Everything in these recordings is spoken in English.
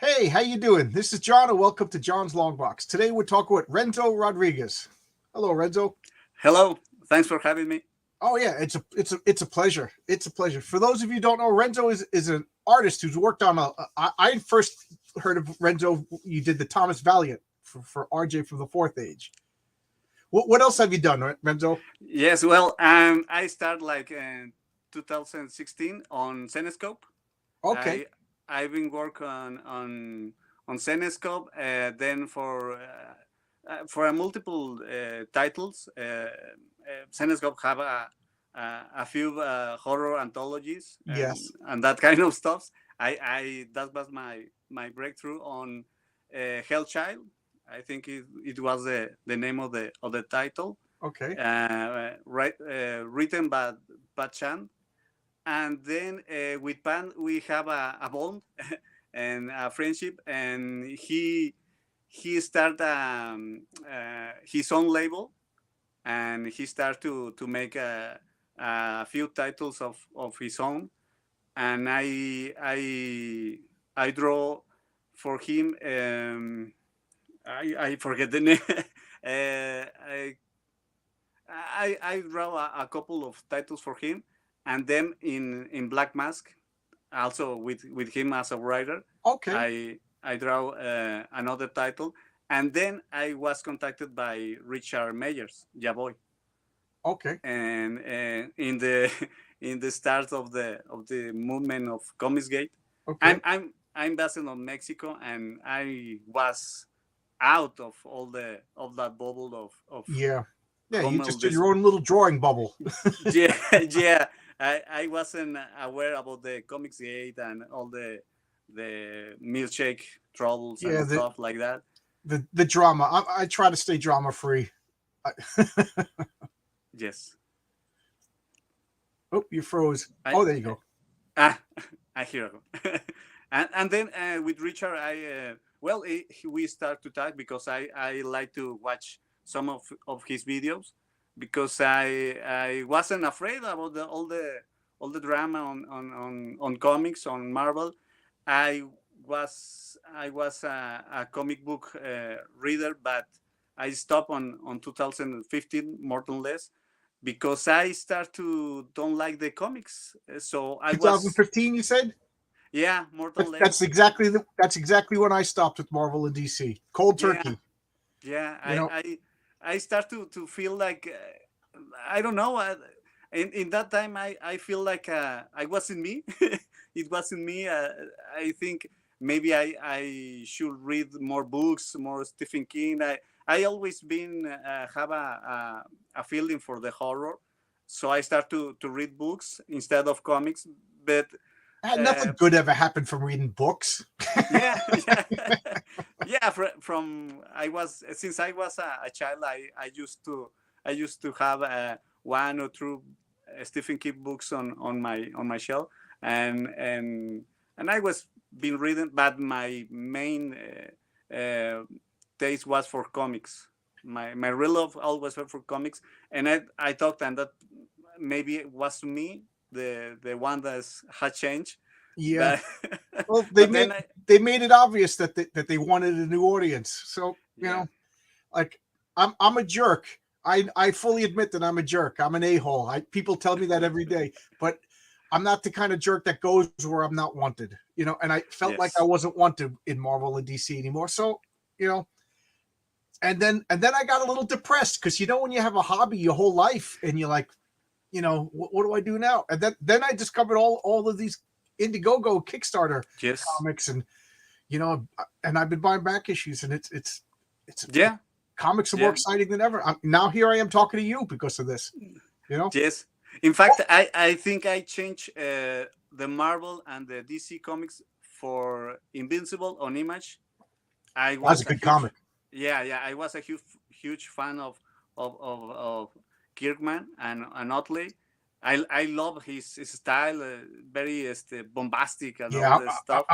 Hey, how you doing? This is John, and welcome to John's Long Box. Today we're talking with Renzo Rodriguez. Hello, Renzo. Hello, thanks for having me. Oh yeah, it's a pleasure. It's a pleasure. For those of you who don't know, Renzo is an artist who's worked on I first heard of Renzo. You did the Thomas Valiant for RJ from the Fourth Age. What else have you done, Renzo? Yes, well, I started like in 2016 on Cenescope. Okay, I I've been working on Cenescope, then for a multiple titles. Cenescope have a few horror anthologies yes, and that kind of stuff. I that was my breakthrough on Hellchild. I think it was the name of the title, okay, written by Chan. And then with Pan we have a bond and a friendship, and he started his own label, and he started to make a few titles of his own, and I draw for him. I forget the name. I I draw a couple of titles for him, and then in Black Mask, also with him as a writer, okay, I draw another title, and then I was contacted by Richard Meyers, Jaboy, okay, and in the in the start of the movement of Comics Gate. okay. I'm based on Mexico, and I was out of all the of that bubble of Yeah, yeah. You common just did this. your own little drawing bubble. Yeah, yeah. I wasn't aware about the Comics Gate and all the milkshake troubles Yeah, and stuff like that. the drama. I try to stay drama free. Yes, Oh, you froze. I Oh, there you go. ah I hear it. And then with Richard, we start to talk because I like to watch some of his videos, because I wasn't afraid about all the drama on comics on Marvel. I I was a comic book reader, but I stopped on 2015 more or less, because I start to don't like the comics. So I was, 2015, you said. yeah, more or That's less. exactly that's exactly when I stopped with Marvel and DC. Cold Yeah, turkey. yeah. You know. I start to feel like I don't know. In that time, I feel like I wasn't me. It wasn't me. I think maybe I should read more books, more Stephen King. I always been have a feeling for the horror, so I start to read books instead of comics. But Nothing uh, good ever happened from reading books. yeah, yeah, yeah. From I was since I was a child, I used to have one or two Stephen King books on my shelf, and and I was been reading, but my main taste was for comics. My real love always went for comics, and I thought, and that maybe it was me the one that had changed, Yeah. but Well, but then I, they made it obvious that they wanted a new audience. So yeah, like I'm a jerk. I fully admit that I'm a jerk. I'm an a-hole. People tell me that every day, but I'm not the kind of jerk that goes where I'm not wanted. And I felt like I yes, wasn't wanted in Marvel and DC anymore. So, you know, and then I got a little depressed because when you have a hobby your whole life and you're like, what do I do now? And then I discovered all of these Indiegogo Kickstarter yes, comics, and and I've been buying back issues, and it's yeah, comics are more yeah, exciting than ever. Now here I am talking to you because of this. You know, yes. In fact, I think I changed the Marvel and the DC comics for Invincible on Image. I that's a was a good huge, comic. yeah, yeah. I was a huge fan of Kirkman and Otley. I love his style, very bombastic and all Yeah, this stuff.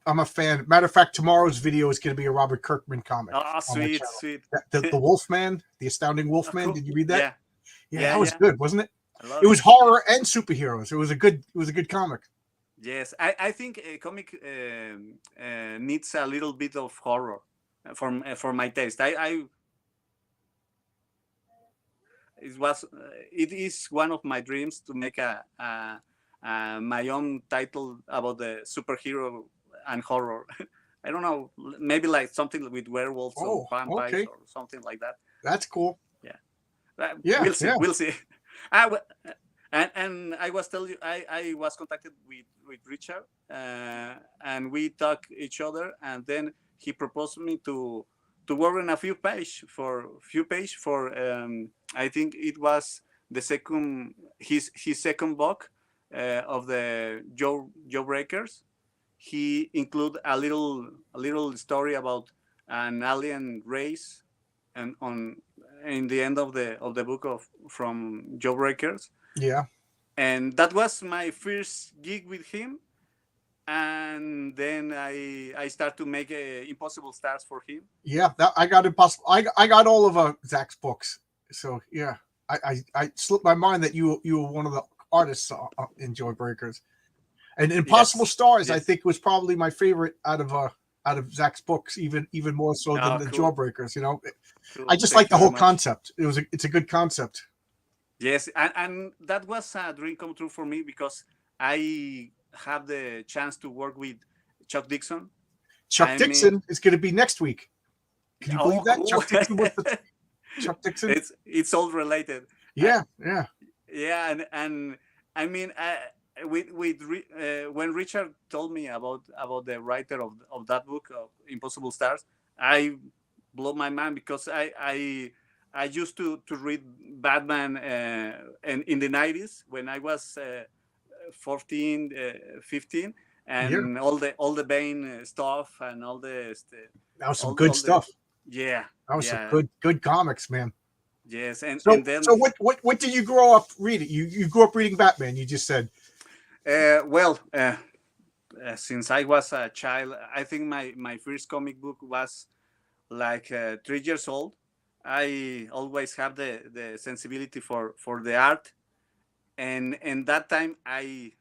I'm a fan. Matter of fact, tomorrow's video is going to be a Robert Kirkman comic Oh, on my sweet, channel. sweet. The Wolfman, the Astounding Oh, Wolfman. cool. Did you read that? Yeah, Yeah, yeah, that was yeah. good, wasn't it? I It love was it. horror and superheroes. It was a good comic. Yes, I think a comic needs a little bit of horror for my taste. It was it is one of my dreams to make my own title about the superhero and horror. I don't know, maybe like something with werewolves or Oh, vampires okay, or something like that. that's cool. Yeah, Yeah, we'll see. yeah, We'll see. I, w- and I was telling you, I was contacted with Richard, and we talked each other, and then he proposed me to work on a few page for I think it was the second his second book of the Joe Breakers. He include a little story about an alien race, and on in the end of the book of from Jawbreakers, yeah, and that was my first gig with him. And then I start to make Impossible Stars for him. yeah. That I got impossible. I got all of Zach's books. So yeah, I slipped my mind that you were one of the artists in Joy Breakers. And Impossible Yes, Stars, I yes. think, was probably my favorite out of Zach's books, even more so than Oh, the cool, Jawbreakers. You know, I cool. just like Thank the you very whole much. concept. It's a good concept. Yes, and that was a dream come true for me because I have the chance to work with Chuck Dixon. Chuck I mean, Dixon is going to be next week. Can you believe oh, that? cool. Chuck Dixon with the Chuck Dixon. It's all related. I, Yeah, yeah, yeah, and I mean, when Richard told me about the writer of that book of Impossible Stars, I blew my mind because I used to read Batman and in the 90s when I was 14, 15, yeah. and all the Bane stuff and That was some good all the stuff. yeah, That was some yeah, good comics, man. yes, So and then so what did you grow up reading? You grew up reading Batman. You just said. well. Since I was a child, I think my first comic book was like 3 years old. I always have the sensibility for the art, and that time I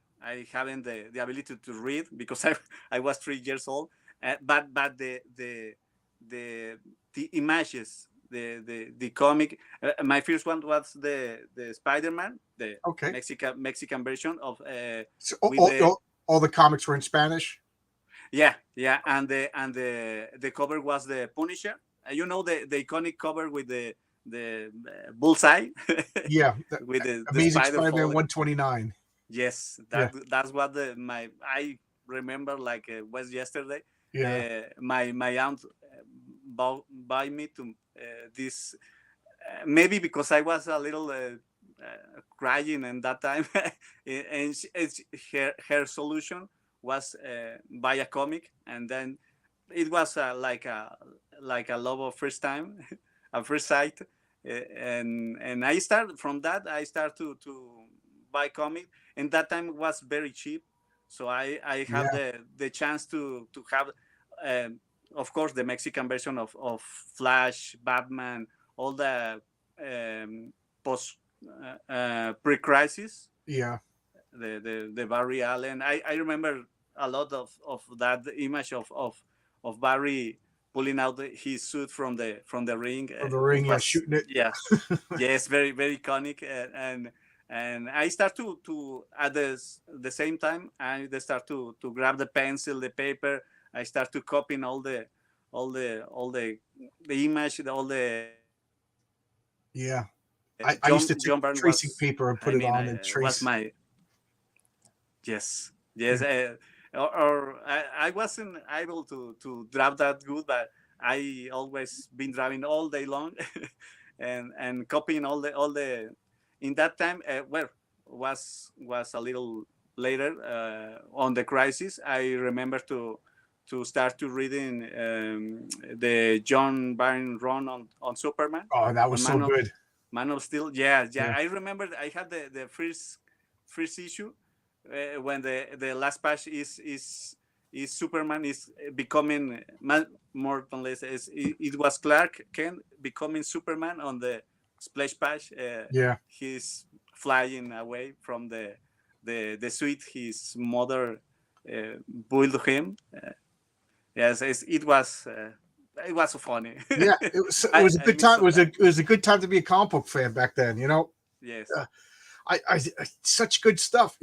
haven't the ability to read because I was 3 years old. But the the images, the comic. My first one was the Spider-Man, the Okay. Mexican version of So with the all the comics were in Spanish. yeah, and the cover was the Punisher. The iconic cover with the bullseye Yeah, with the Amazing spider Spider-Man falling. 129. Yes, Yeah, that's what the my I remember like it was yesterday. yeah, My aunt buy me to this maybe because I was a little crying in that time, and her solution was buy a comic, and then it was like a love of first time, at first sight, and I started from that. I started to buy comic, and that time was very cheap, so I have yeah, the chance to have. Um, of course, the Mexican version of Flash, Batman, all the post pre-crisis, yeah, the Barry Allen. I remember a lot of that image of Barry pulling out his suit from the ring. from the ring. It Yeah, was shooting it. yeah, yes, very very iconic, and I start to at the same time I start to grab the pencil, the paper. I start to copying all the image, all the Yeah, I used to take John Byrne tracing was. paper and I put it mean, on and was trace. my yes, Yeah, yes. Or I wasn't able to drive that good, but I always been driving all day long, and copying all the. In that time, well, was a little later on the crisis. I remember to start to reading the John Byrne run on Superman, oh, that was on so good. Man of Steel. Yeah, yeah. Yeah, I remember I had the first issue when the last page is Superman is becoming more or less it was Clark Kent becoming Superman on the splash page. yeah, He's flying away from the suite his mother build him. Yes, it was so funny. Yeah, it was a I good miss time. of that. It was a good time to be a comic book fan back then. Yes. Uh, such good stuff,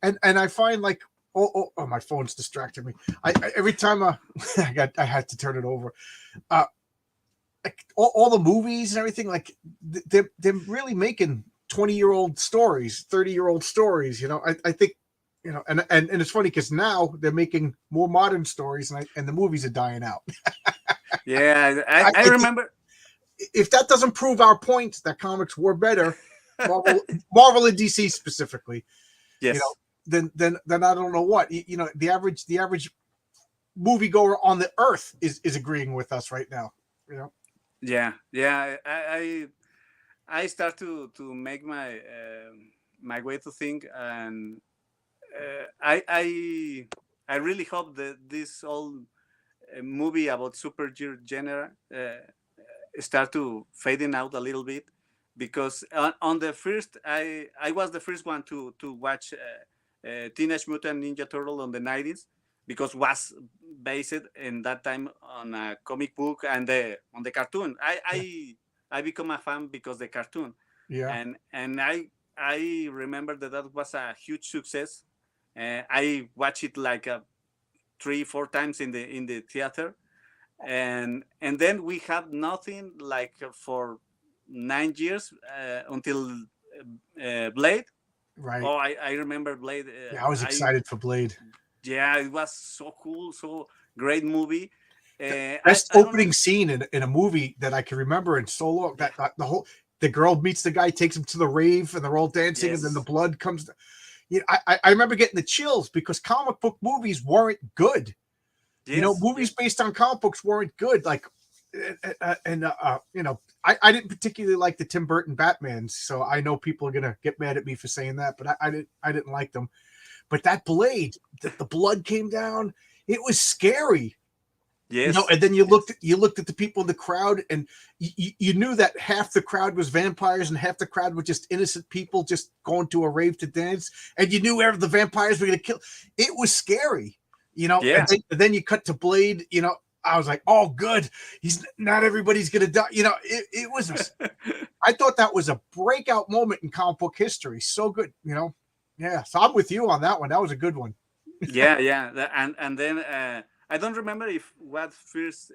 and I find like oh my phone's distracting me. Every time I had to turn it over. Like all the movies and everything, like they're really making 20-year-old stories, 30-year-old stories. I think and it's funny because now they're making more modern stories, and the movies are dying out. Yeah, I I think remember. if that doesn't prove our point that comics were better, Marvel and DC specifically, you know, Yes. then I don't know what the average moviegoer on the earth is agreeing with us right now. Yeah, yeah. I start to make my way to think, and I really hope that this old movie about superhero genre start to fading out a little bit, because on the first I was the first one to watch Teenage Mutant Ninja Turtle on the 90s, because was based in that time on a comic book and on the cartoon. I become a fan because the cartoon, Yeah. and I remember that that was a huge success. I watched it like 3 4 times in the theater, and then we had nothing like for 9 years until Blade. Right. Oh, I remember Blade. Yeah, I was I excited for Blade. Yeah, it was so cool, so great movie. Best I don't know. opening scene in a movie that I can remember in so long. Yeah. That the girl meets the guy, takes him to the rave, and they're all dancing, and then the Yes. blood comes. I remember getting the chills because comic book movies weren't good. Yes. Movies Yes. based on comic books weren't good. Like, I didn't particularly like the Tim Burton Batmans, so I know people are gonna get mad at me for saying that, but I didn't like them. But that Blade, the blood came down. It was scary. Yes. And then you Yes. looked at the people in the crowd, and you knew that half the crowd was vampires and half the crowd were just innocent people just going to a rave to dance, and you knew the vampires were going to kill. It was scary, Yeah. and then you cut to Blade. I was like, oh, good, he's not everybody's going to die. It was I thought that was a breakout moment in comic book history. So good. Yeah, so I'm with you on that one. That was a good one. Yeah. Yeah. And then I don't remember if what first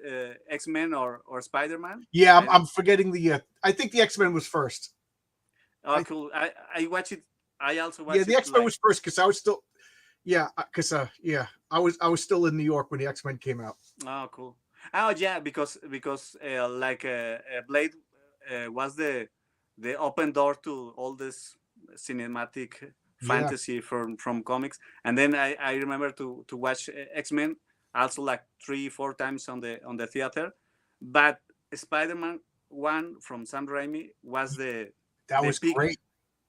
X-Men or Spider-Man. Yeah, I I'm forgetting I think the X-Men was first. Oh, cool. I watch it. I also Yeah, watch the it X-Men like. was first because I was still, yeah, because yeah, I was still in New York when the X-Men came out. Oh, cool. Oh, yeah, because Blade was the open door to all this cinematic Yeah, fantasy from comics, and then I remember to watch X-Men also like 3 4 times on the theater, but Spider-Man one from Sam Raimi was that the was peak great.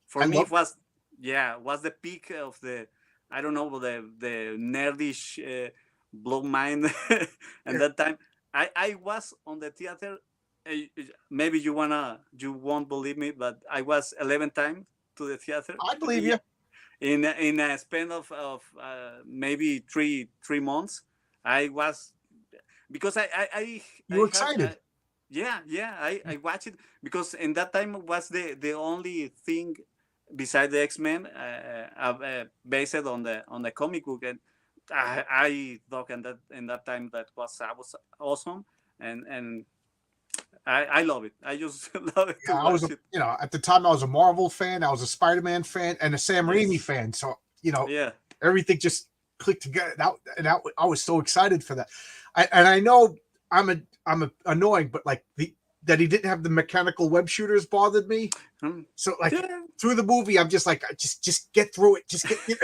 for I me. love. It was, yeah, was the peak of the, I don't know, the nerdish blow mind. And Yeah, that time I was on the theater. Maybe you won't believe me, but I was 11 times to the theater. I believe Yeah, you. in a span of maybe three months. I was, because You I were had excited. yeah, yeah, I watched it because in that time was the only thing beside the X-Men based on the comic book, and I thought in that time that was awesome, and I love it. I just love it to Yeah, I was watch it. at the time I was a Marvel fan, I was a Spider-Man fan, and a Sam Raimi Yes, fan. So yeah, everything just clicked together. I was so excited for that. And I know I'm annoying, but like that he didn't have the mechanical web shooters bothered me. Hmm. So like Yeah, through the movie, I'm just like, just get through it. Just get, you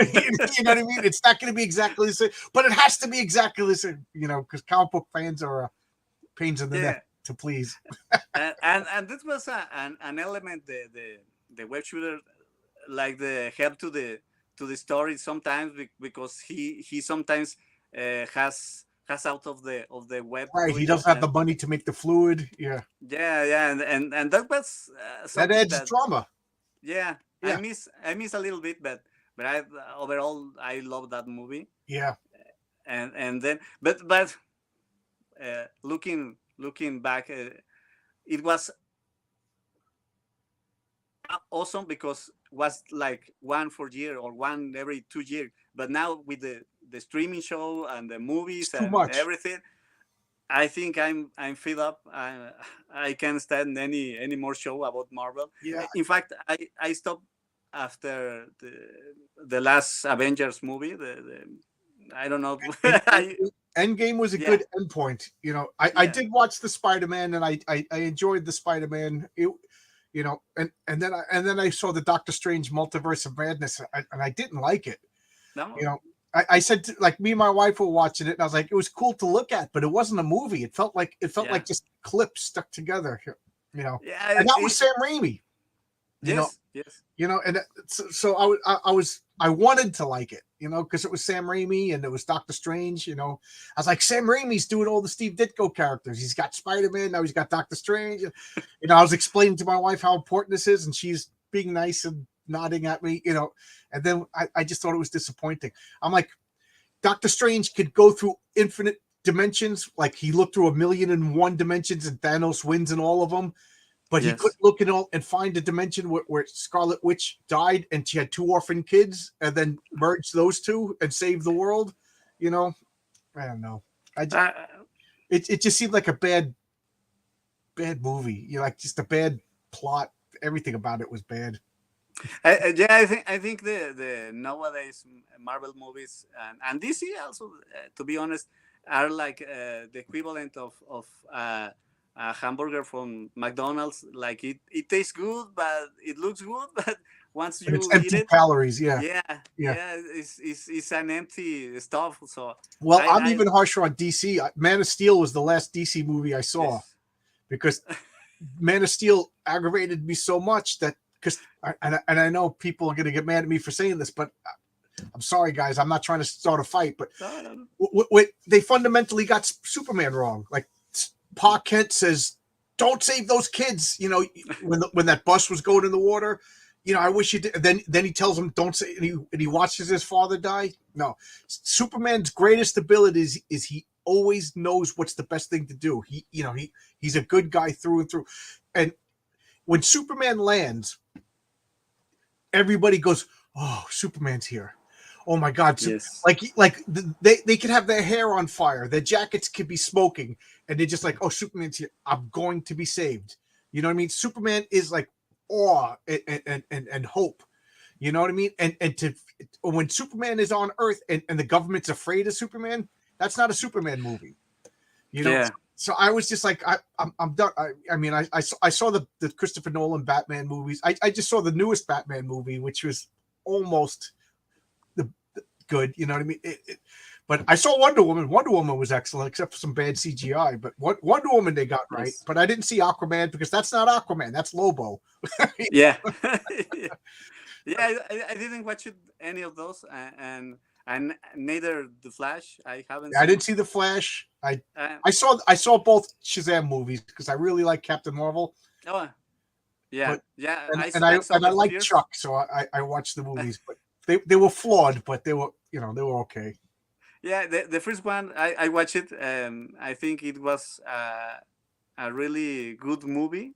know what I mean? It's not going to be exactly the same, but it has to be exactly the same, because comic book fans are pains in the neck yeah. to please. And this was an element, the web shooter, like the help to the story sometimes, because he sometimes has out of the web Right? He doing, doesn't have the money to make the fluid. Yeah, yeah, yeah, and that was that something adds that, drama. yeah, Yeah, I miss a little bit, but but overall I love that movie. Yeah. And then but looking back, it was awesome because was like one for year or one every 2 years. But now with the streaming show and the It's movies too and much. everything, I think I'm fed up. I can't stand any more show about Marvel. Yeah. In fact, I stopped after the last Avengers movie. The I don't know. And Endgame was a Yeah, good endpoint. I yeah, did watch the Spider-Man, and I enjoyed the Spider-Man. And then I saw the Doctor Strange Multiverse of Madness, and I didn't like it. You no, know, I said like me and my wife were watching it, and I was like, it was cool to look at, but it wasn't a movie. It felt like yeah, just clips stuck together. yeah. And that was Sam Raimi. You know, Yes, yes, and so I wanted to like it, because it was Sam Raimi and it was Doctor Strange. I was like, Sam Raimi's doing all the Steve Ditko characters. He's got Spider-Man, now he's got Doctor Strange. I was explaining to my wife how important this is, and she's being nice and nodding at me. And then I just thought it was disappointing. I'm like, Doctor Strange could go through infinite dimensions, like he looked through 1,000,001 dimensions, and Thanos wins in all of them. But he yes. couldn't look in all and find a dimension where Scarlet Witch died and she had 2 orphan kids, and then merge those two and save the world. I don't know. Uh, It just seemed like a bad movie. Like just a bad plot. Everything about it was bad. yeah, I think the nowadays Marvel movies and DC also, to be honest, are like the equivalent of a hamburger from McDonald's. Like it tastes good, but it looks good, but once And it's you eat empty it, calories. Yeah, yeah, yeah. yeah, it's an empty stuff. So Well, I'm I even harsher on DC. Man of Steel was the last DC movie I saw, yes, because Man of Steel aggravated me so much that and I know people are going to get mad at me for saying this, but I'm sorry, guys. I'm not trying to start a fight, but no, no, no. they fundamentally got Superman wrong. Like Pa Kent says, "Don't save those kids." When that bus was going in the water. I wish you did. Then he tells him, "Don't say." And he watches his father die. No, Superman's greatest ability is he always knows what's the best thing to do. He's a good guy through and through. And when Superman lands, everybody goes, "Oh, Superman's here! Oh my God!" So, Yes, they could have their hair on fire, their jackets could be smoking, and they're just like, "Oh, Superman's here! I'm going to be saved." You know what I mean? Superman is like awe and hope. You know what I mean? And when Superman is on Earth and the government's afraid of Superman, that's not a Superman movie. You know. yeah. So I was just like, I'm done. I saw the Christopher Nolan Batman movies. I just saw the newest Batman movie, which was almost the good. You know what I mean? But I saw Wonder Woman. Wonder Woman was excellent, except for some bad CGI. But Wonder Woman they got right. Yes. But I didn't see Aquaman because that's not Aquaman. That's Lobo. Yeah. Yeah, I didn't watch any of those, and neither the Flash. I haven't I seen. didn't see the Flash. Uh, I saw both Shazam movies because I really like Captain Marvel. oh, yeah, But yeah. and I, and I I saw and I the like first. Chuck, so I watched the movies. But they were flawed, but they were okay. Yeah, the first one I watched it. I think it was a really good movie.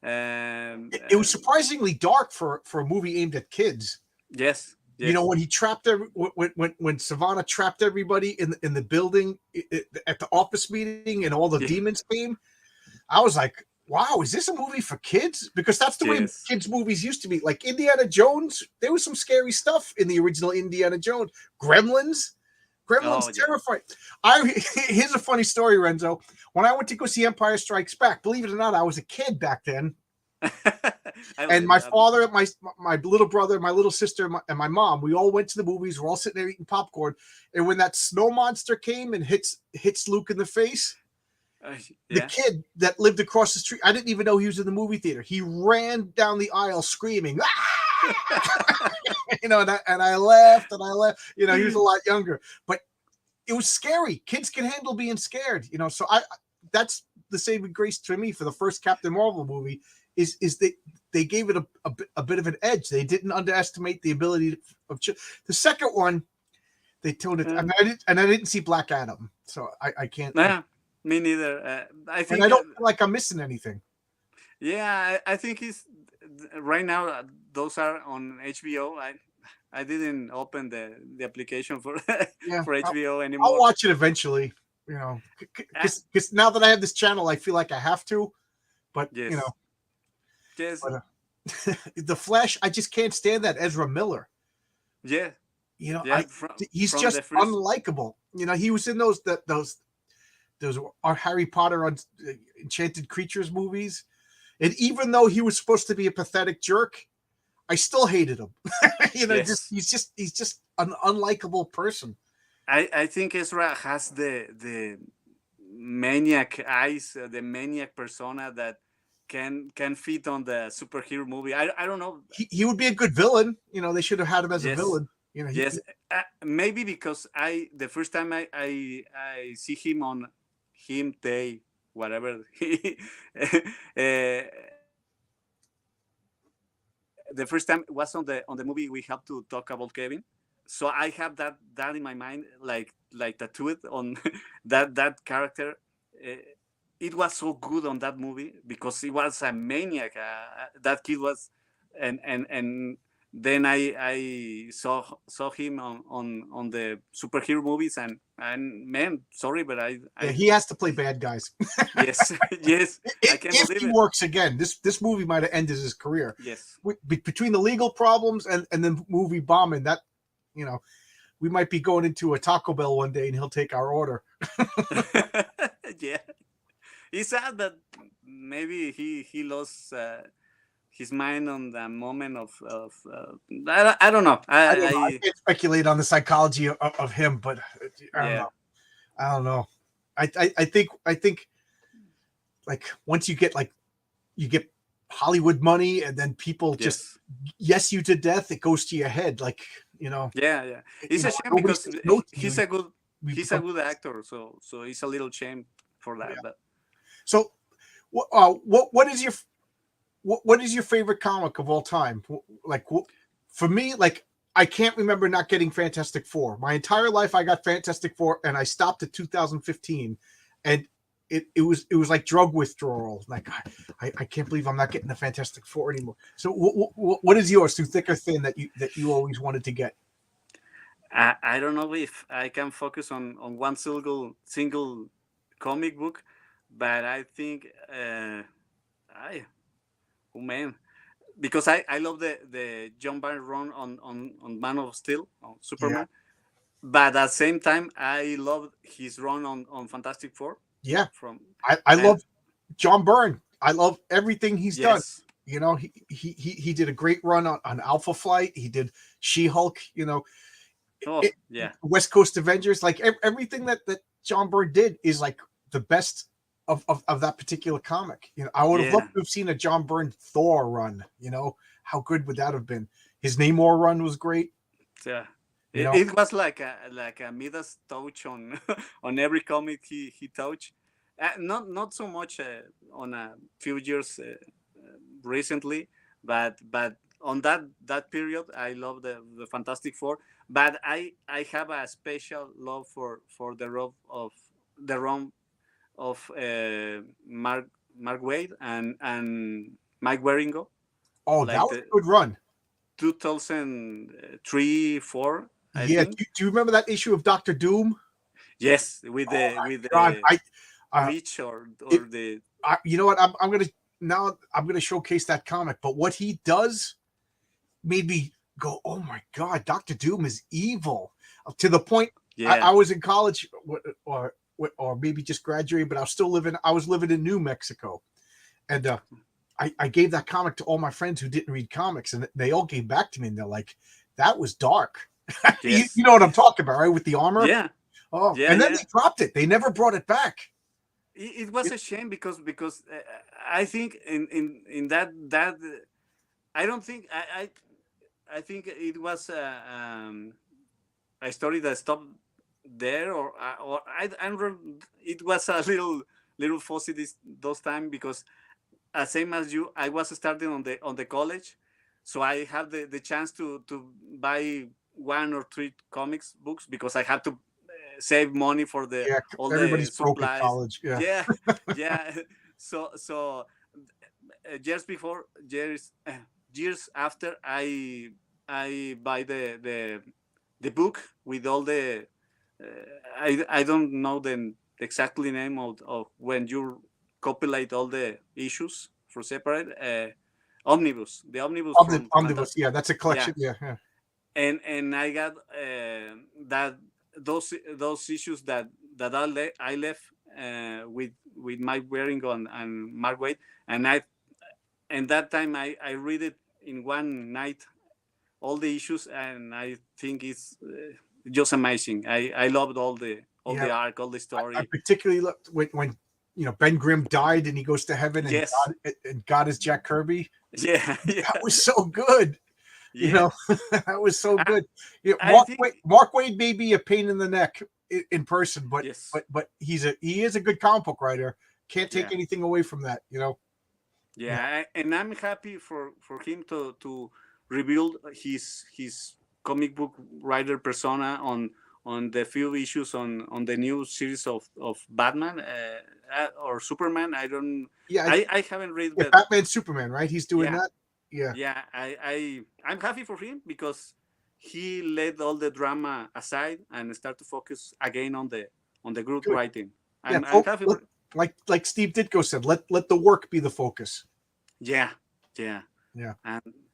It was surprisingly dark for a movie aimed at kids. Yes, yes, When he trapped when Savannah trapped everybody in the building at the office meeting, and all the yeah, demons came, I was like, wow, is this a movie for kids? Because that's the way yes. kids movies used to be. Like Indiana Jones, there was some scary stuff in the original Indiana Jones. Gremlins Oh, yeah. terrifying. Here's a funny story, Renzo. When I went to go see Empire Strikes Back, believe it or not, I was a kid back then. I And believe my that. father, my little brother, my little sister, and my mom, we all went to the movies. We're all sitting there eating popcorn. And when that snow monster came and hits Luke in the face, the Yeah. kid that lived across the street, I didn't even know he was in the movie theater. He ran down the aisle screaming, "Ah!" And I laughed and I laughed. He was a lot younger, but it was scary. Kids can handle being scared. So that's the saving grace to me for the first Captain Marvel movie is they gave it a bit of an edge. They didn't underestimate the ability of the second one. They toned it. I didn't see Black Adam, so I can't. Yeah, me neither. I And think I don't feel like I'm missing anything. yeah, I think he's right now. Those are on HBO. I didn't open the application for Yeah, for HBO I'll anymore. watch it eventually. You know, because now that I have this channel, I feel like I have to. But Yes, you know, yes, but, the Flash, I just can't stand that Ezra Miller. yeah, You know, yeah. he's From just the first, unlikable. You know, he was in those are Harry Potter on Enchanted Creatures movies, and even though he was supposed to be a pathetic jerk, I still hated him. You know, yes. he's just an unlikable person. I think Ezra has the maniac eyes, the maniac persona that can fit on the superhero movie. I don't know. He would be a good villain. You know, they should have had him as a Yes, villain. You know, yes. Maybe because the first time I see him on him they whatever the first time was on the movie we have to talk about Kevin. So I have that in my mind, like tattooed on that character. Uh, it was so good on that movie because he was a maniac. That kid was, and then I saw him on the superhero movies, and man, sorry, but yeah, I he has to play bad guys. yes yes I can't If believe he it. works again, this movie might have ended his career. Yes. Between the legal problems and the movie bombing, that you know, we might be going into a Taco Bell one day and he'll take our order. Yeah, it's sad that maybe he lost his mind on the moment of I don't know. I don't know. I can't speculate on the psychology of him, but I don't Yeah, know. I don't know. I think like once you get Hollywood money and then people just yes, yes you to death, it goes to your head. Like, you know, yeah. It's a shame nobody because says no to you. he's a good We he's a become good actor. So it's a little shame for yeah. that. But So what is your favorite comic of all time? Like for me, like I can't remember not getting Fantastic Four. My entire life I got Fantastic Four, and I stopped at 2015, and it was like drug withdrawal. Like I can't believe I'm not getting the Fantastic Four anymore. So what is yours through thick or thin that you always wanted to get? I don't know if I can focus on one single comic book, but I think I oh man, because I love the John Byrne run on Man of Steel on Yeah, Superman, but at the same time I love his run on Fantastic Four yeah. from I and love John Byrne. I love everything he's done. yes, You know, he did a great run on Alpha Flight. He did She-Hulk. You know, oh yeah, West Coast Avengers. Like everything that John Byrne did is like the best of that particular comic. You know, I would have yeah, loved to have seen a John Byrne Thor run. You know, how good would that have been? His Namor run was great. yeah. You know, It was like a Midas touch on on every comic he touched. Not so much on a few years recently, but on that period, I love the Fantastic Four. But I have a special love for the run of Mark Wade and Mike Waringo, oh, that like was the a good run. 2003 4 I Yeah, think. do you remember that issue of Doctor Doom? Yes, Oh my with God, the uh, reach it, or the you know what? I'm gonna showcase that comic. But what he does made me go, "Oh my God, Doctor Doom is evil." To the point, I yeah. was in college, or maybe just graduated, but I was living in New Mexico, and I gave that comic to all my friends who didn't read comics, and they all came back to me, and they're like, "That was dark." Yes, You know what I'm talking about, right? With the armor. yeah, Oh, yeah, and then yeah. they dropped it. They never brought it back. It was a shame because I think in that I don't think I think it was a story that stopped there or I don't it was a little fuzzy those time because same as you, I was starting on the college, so I have the chance to buy one or three comics books because I have to save money for the Yeah, all the everybody's broke at supplies. college. Yeah. Yeah, yeah. So years before, years after, I buy the book with all the uh, I don't know the exactly name of when you compilate all the issues for separate omnibus, the omnibus from Omnibus. Yeah, that's a yeah, collection. Yeah, yeah. and I got that those issues that I left with Mike Waring on and Mark Waid, and I and that time I read it in one night, all the issues, and I think it's just amazing. I loved all Yeah, the arc, all the I story. particularly loved when Ben Grimm died and he goes to heaven and Yes, God is Jack Kirby. yeah, That yeah, was so good. yeah. That was so I, good. You know, I think Mark Wade may be a pain in the neck in person, but yes, he is a good comic book writer. Can't take yeah. anything away from that. Yeah, Yeah, and I'm happy for him to rebuild his comic book writer persona on the few issues on the new series of Batman or Superman. yeah, I haven't read, yeah. but Batman Superman, right? He's doing yeah, that. Yeah, yeah. I'm happy for him because he let all the drama aside and start to focus again on the good good. writing. Yeah, I'm happy for like Steve Ditko said, let the work be the focus. yeah, yeah. Yeah,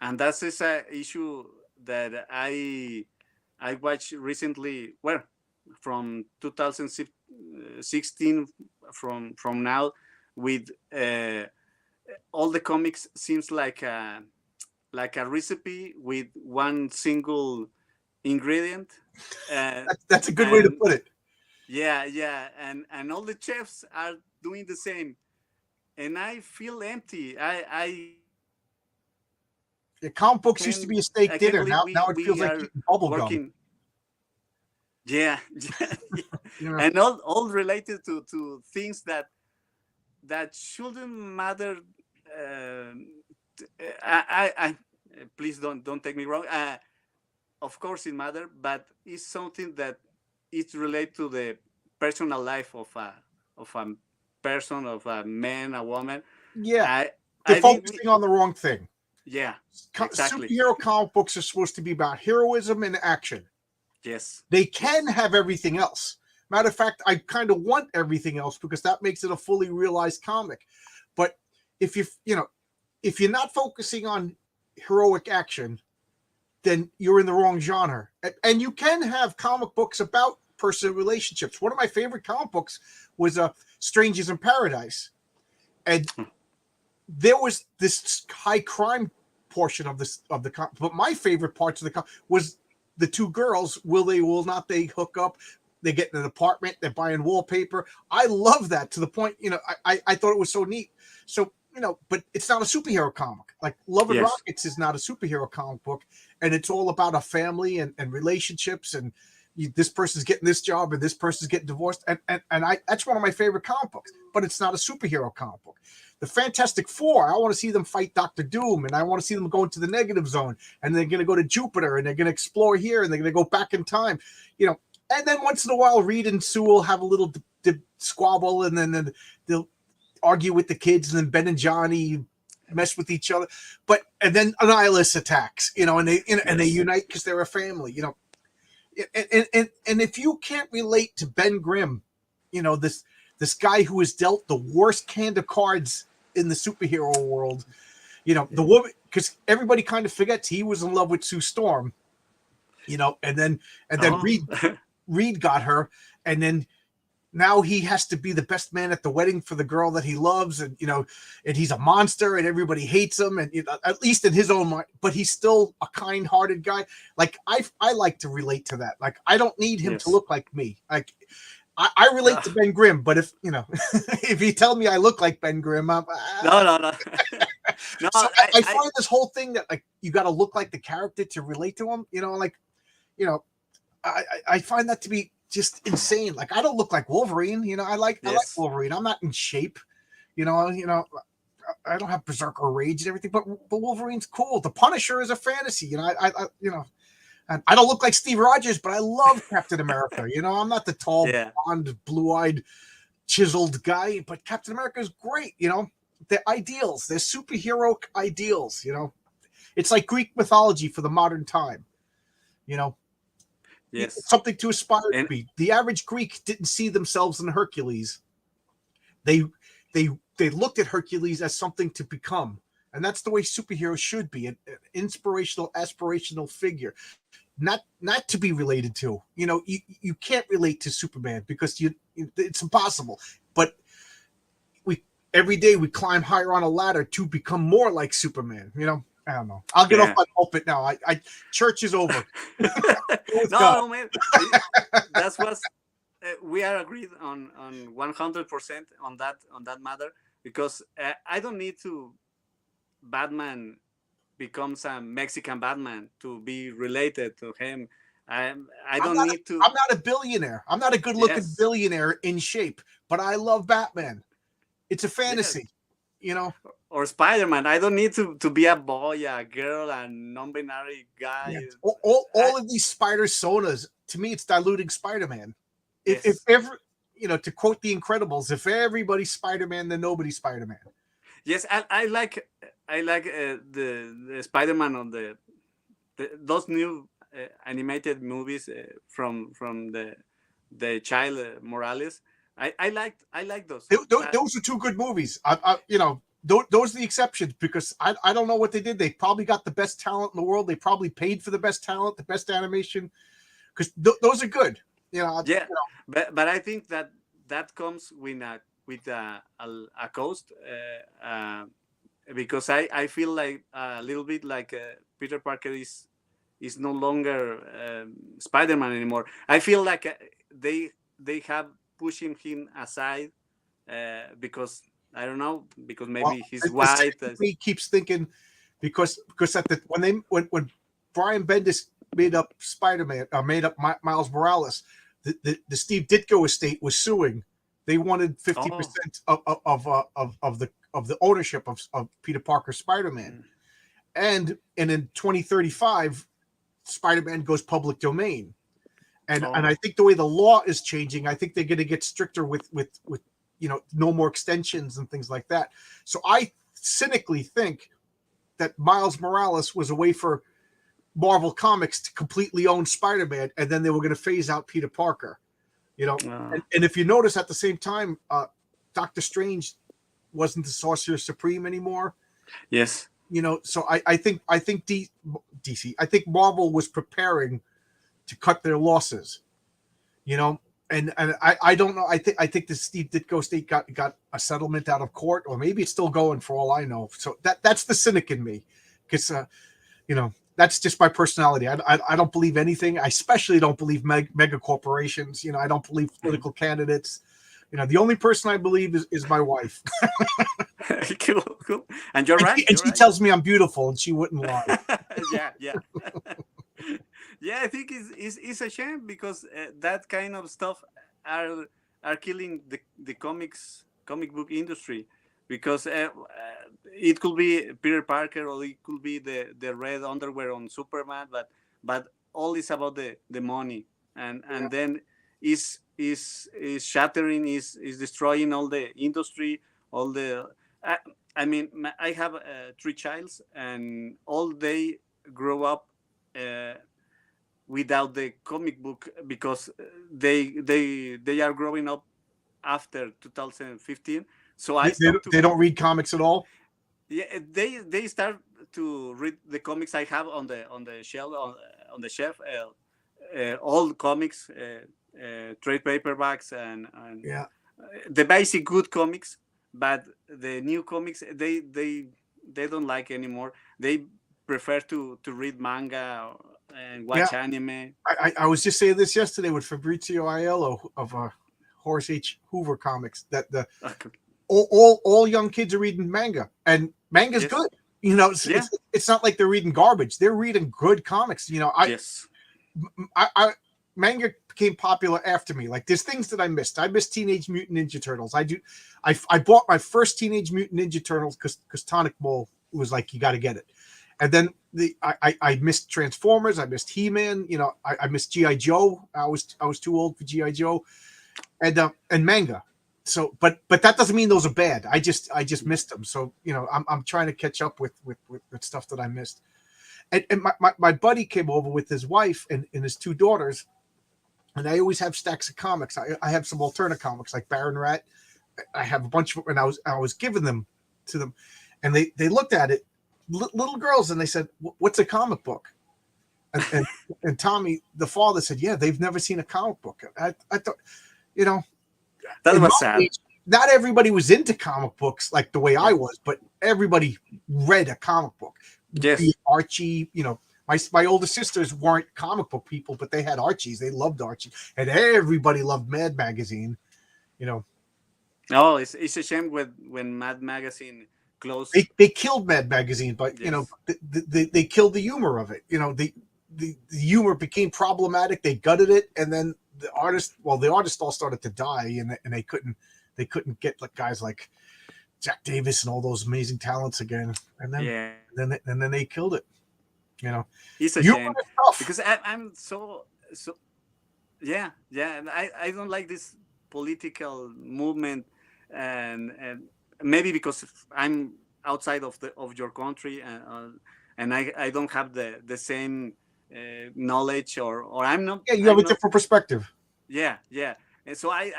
and that's is a issue that I watched recently. Well, from 2016 from now, with all the comics seems like a recipe with one single ingredient, uh, that's a good way to and put it. yeah, yeah, and all the chefs are doing the same, and I feel empty. Yeah, comic books used to can be a steak I can't dinner. believe Now it feels we like are eating bubble gum. working. Yeah, yeah, You know, and all related to things that shouldn't matter. Um, I please don't take me wrong. Of course it matter, but it's something that it's related to the personal life of a person, of a man, a woman. yeah, I they're I think we focusing on the wrong thing. yeah, exactly, Superhero comic books are supposed to be about heroism and action. yes, They can yes, have everything else. Matter of fact, I kind of want everything else because that makes it a fully realized comic. But if if you're not focusing on heroic action, then you're in the wrong genre. And you can have comic books about personal relationships. One of my favorite comic books was Strangers in Paradise, and there was this high crime portion of this of the but my favorite parts of the was the two girls. Will not they hook up? They get in an apartment, they're buying wallpaper. I love that to the point, I thought it was so neat. So, but it's not a superhero comic. Like Love and yes, Rockets is not a superhero comic book, and it's all about a family and relationships, and this person's getting this job and this person's getting divorced, and I that's one of my favorite comic books, but it's not a superhero comic book. The Fantastic Four, I want to see them fight Doctor Doom, and I want to see them go into the negative zone, and they're going to go to Jupiter, and they're going to explore here, and they're going to go back in time, and then once in a while, Reed and Sue will have a little squabble, and then they'll argue with the kids, and then Ben and Johnny mess with each other, and then Annihilus attacks, and they yes, unite because they're a family, and if you can't relate to Ben Grimm, this guy who was dealt the worst hand of cards in the superhero world, the woman, because everybody kind of forgets he was in love with Sue Storm, and then oh, Reed got her, and then now he has to be the best man at the wedding for the girl that he loves, and he's a monster, and everybody hates him, and at least in his own mind, but he's still a kind-hearted guy. Like I like to relate to that. Like I don't need him to yes. look like me. Like I relate to Ben Grimm, but if if you tell me I look like Ben Grimm, No, no, no, no. so I find this whole thing that like you got to look like the character to relate to him. You know, I find that to be just insane. Like I don't look like Wolverine. I like Yes, Wolverine. I'm not in shape. You know. I don't have Berserker rage and everything, but Wolverine's cool. The Punisher is a fantasy, and I don't look like Steve Rogers, but I love Captain America. I'm not the tall, Yeah. blonde, blue-eyed, chiseled guy, but Captain America is great. They're ideals. They're superhero ideals. It's like Greek mythology for the modern time. Yes. It's something to aspire to be. The average Greek didn't see themselves in Hercules. They looked at Hercules as something to become. And that's the way superheroes should be, an inspirational, aspirational figure. Not to be related to. You can't relate to Superman because it's impossible. But every day we climb higher on a ladder to become more like Superman. I don't know. I'll get off my pulpit now. Church is over. No, man. That's what we are agreed on 100% on that matter, because I don't need to Batman becomes a Mexican Batman to be related to him. I don't need to. I'm not a billionaire. I'm not a good-looking billionaire in shape, but I love Batman. It's a fantasy, Or Spider-Man. I don't need to be a boy, a girl, a non-binary guy. Yeah. All of these spider sonas, to me, it's diluting Spider-Man. If ever, to quote The Incredibles, if everybody's Spider-Man, then nobody's Spider-Man. Yes, I like the Spider-Man on those new animated movies from the child Morales. I like those. Those are two good movies. Those are the exceptions, because I don't know what they did. They probably got the best talent in the world. They probably paid for the best talent, the best animation, because those are good. But I think that comes with a cost, because I feel like a little bit like Peter Parker is no longer Spider-Man anymore. I feel like they have pushing him aside because I don't know, because maybe he's white. He keeps thinking because when Brian Bendis made up Spider-Man, made up Miles Morales, the Steve Ditko estate was suing. They wanted 50% of the ownership of Peter Parker Spider-Man, and in 2035, Spider-Man goes public domain. And I think the way the law is changing, I think they're going to get stricter with no more extensions and things like that. So I cynically think that Miles Morales was a way for Marvel Comics to completely own Spider-Man, and then they were going to phase out Peter Parker. And if you notice, at the same time, Doctor Strange wasn't the Sorcerer Supreme anymore. Yes. So I think DC, I think Marvel was preparing to cut their losses, and I don't know. I think the Steve Ditko estate got a settlement out of court, or maybe it's still going for all I know. So that's the cynic in me, because that's just my personality. I don't believe anything. I especially don't believe mega corporations. I don't believe political candidates. The only person I believe is my wife. Cool. And you're right. She tells me I'm beautiful, and she wouldn't lie. Yeah. Yeah, I think it's a shame, because that kind of stuff are killing the comic book industry, because it could be Peter Parker, or it could be the red underwear on Superman, but all is about the money, and then is shattering, is destroying all the industry, all the. I mean, I have 3 childs, and all they grow up without the comic book, because they are growing up after 2015. So they don't read comics at all. Yeah, they start to read the comics I have on the shelf, on the shelf, old comics, trade paperbacks, and the basic good comics. But the new comics, they don't like anymore. They prefer to read manga and watch anime. I was just saying this yesterday with Fabrizio Aiello of Horace H. Hoover Comics, that all young kids are reading manga, and manga's good. It's not like they're reading garbage. They're reading good comics. I manga became popular after me. Like there's things that I missed. I missed Teenage Mutant Ninja Turtles. I bought my first Teenage Mutant Ninja Turtles because Tonic Mall was like, you got to get it. And then I missed Transformers. I missed He-Man. You know, I missed GI Joe. I was too old for GI Joe, and manga. So, but that doesn't mean those are bad. I just missed them. So, you know, I'm trying to catch up with stuff that I missed. And my buddy came over with his wife and his two daughters, and I always have stacks of comics. I have some alternate comics like Baron Rat. I have a bunch of, and I was giving them to them, and they looked at it, little girls, and they said, "What's a comic book?" And Tommy, the father, said, "Yeah, they've never seen a comic book." I thought, you know, That was sad. Not everybody was into comic books like the way I was, but everybody read a comic book. Yes. Archie, you know, my older sisters weren't comic book people, but they had Archies. They loved Archie, and everybody loved Mad Magazine. You know, Oh, it's a shame when Mad Magazine closed. they killed Mad Magazine, but Yes. you know, they killed the humor of it. You know, the humor became problematic. They gutted it, and then the artists all started to die, and they couldn't get like guys like Jack Davis and all those amazing talents again. And then Yeah, then they killed it. You know, it's a humor shame is tough. because I'm so yeah, and I don't like this political movement, and maybe because I'm outside of your country, and I don't have the same knowledge, or I'm not Yeah, you have I'm a not different perspective. yeah, and so I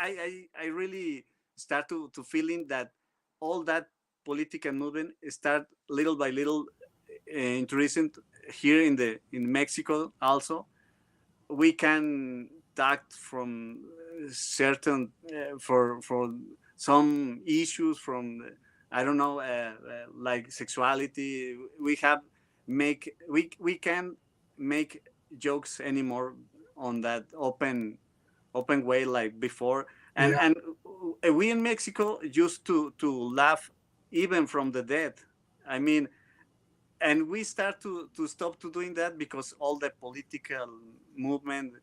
really start to feeling that all that political movement start little by little introducing here in Mexico also. We can talk from certain for some issues from I don't know like sexuality. We can make jokes anymore on that open way like before, Yeah, and we in Mexico used to laugh even from the dead. I mean, and we start to stop to doing that because all the political movement,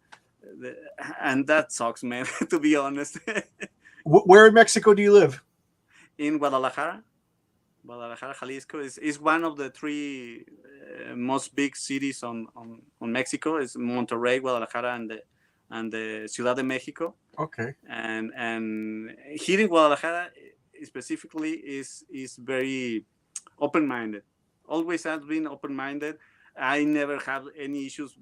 the, and that sucks, man. To be honest, where in Mexico do you live? in Guadalajara, Jalisco is one of the three most big cities on Mexico. Is Monterrey, Guadalajara, and the Ciudad de Mexico. Okay. And here in Guadalajara specifically is very open-minded. Always has been open-minded. I never have any issues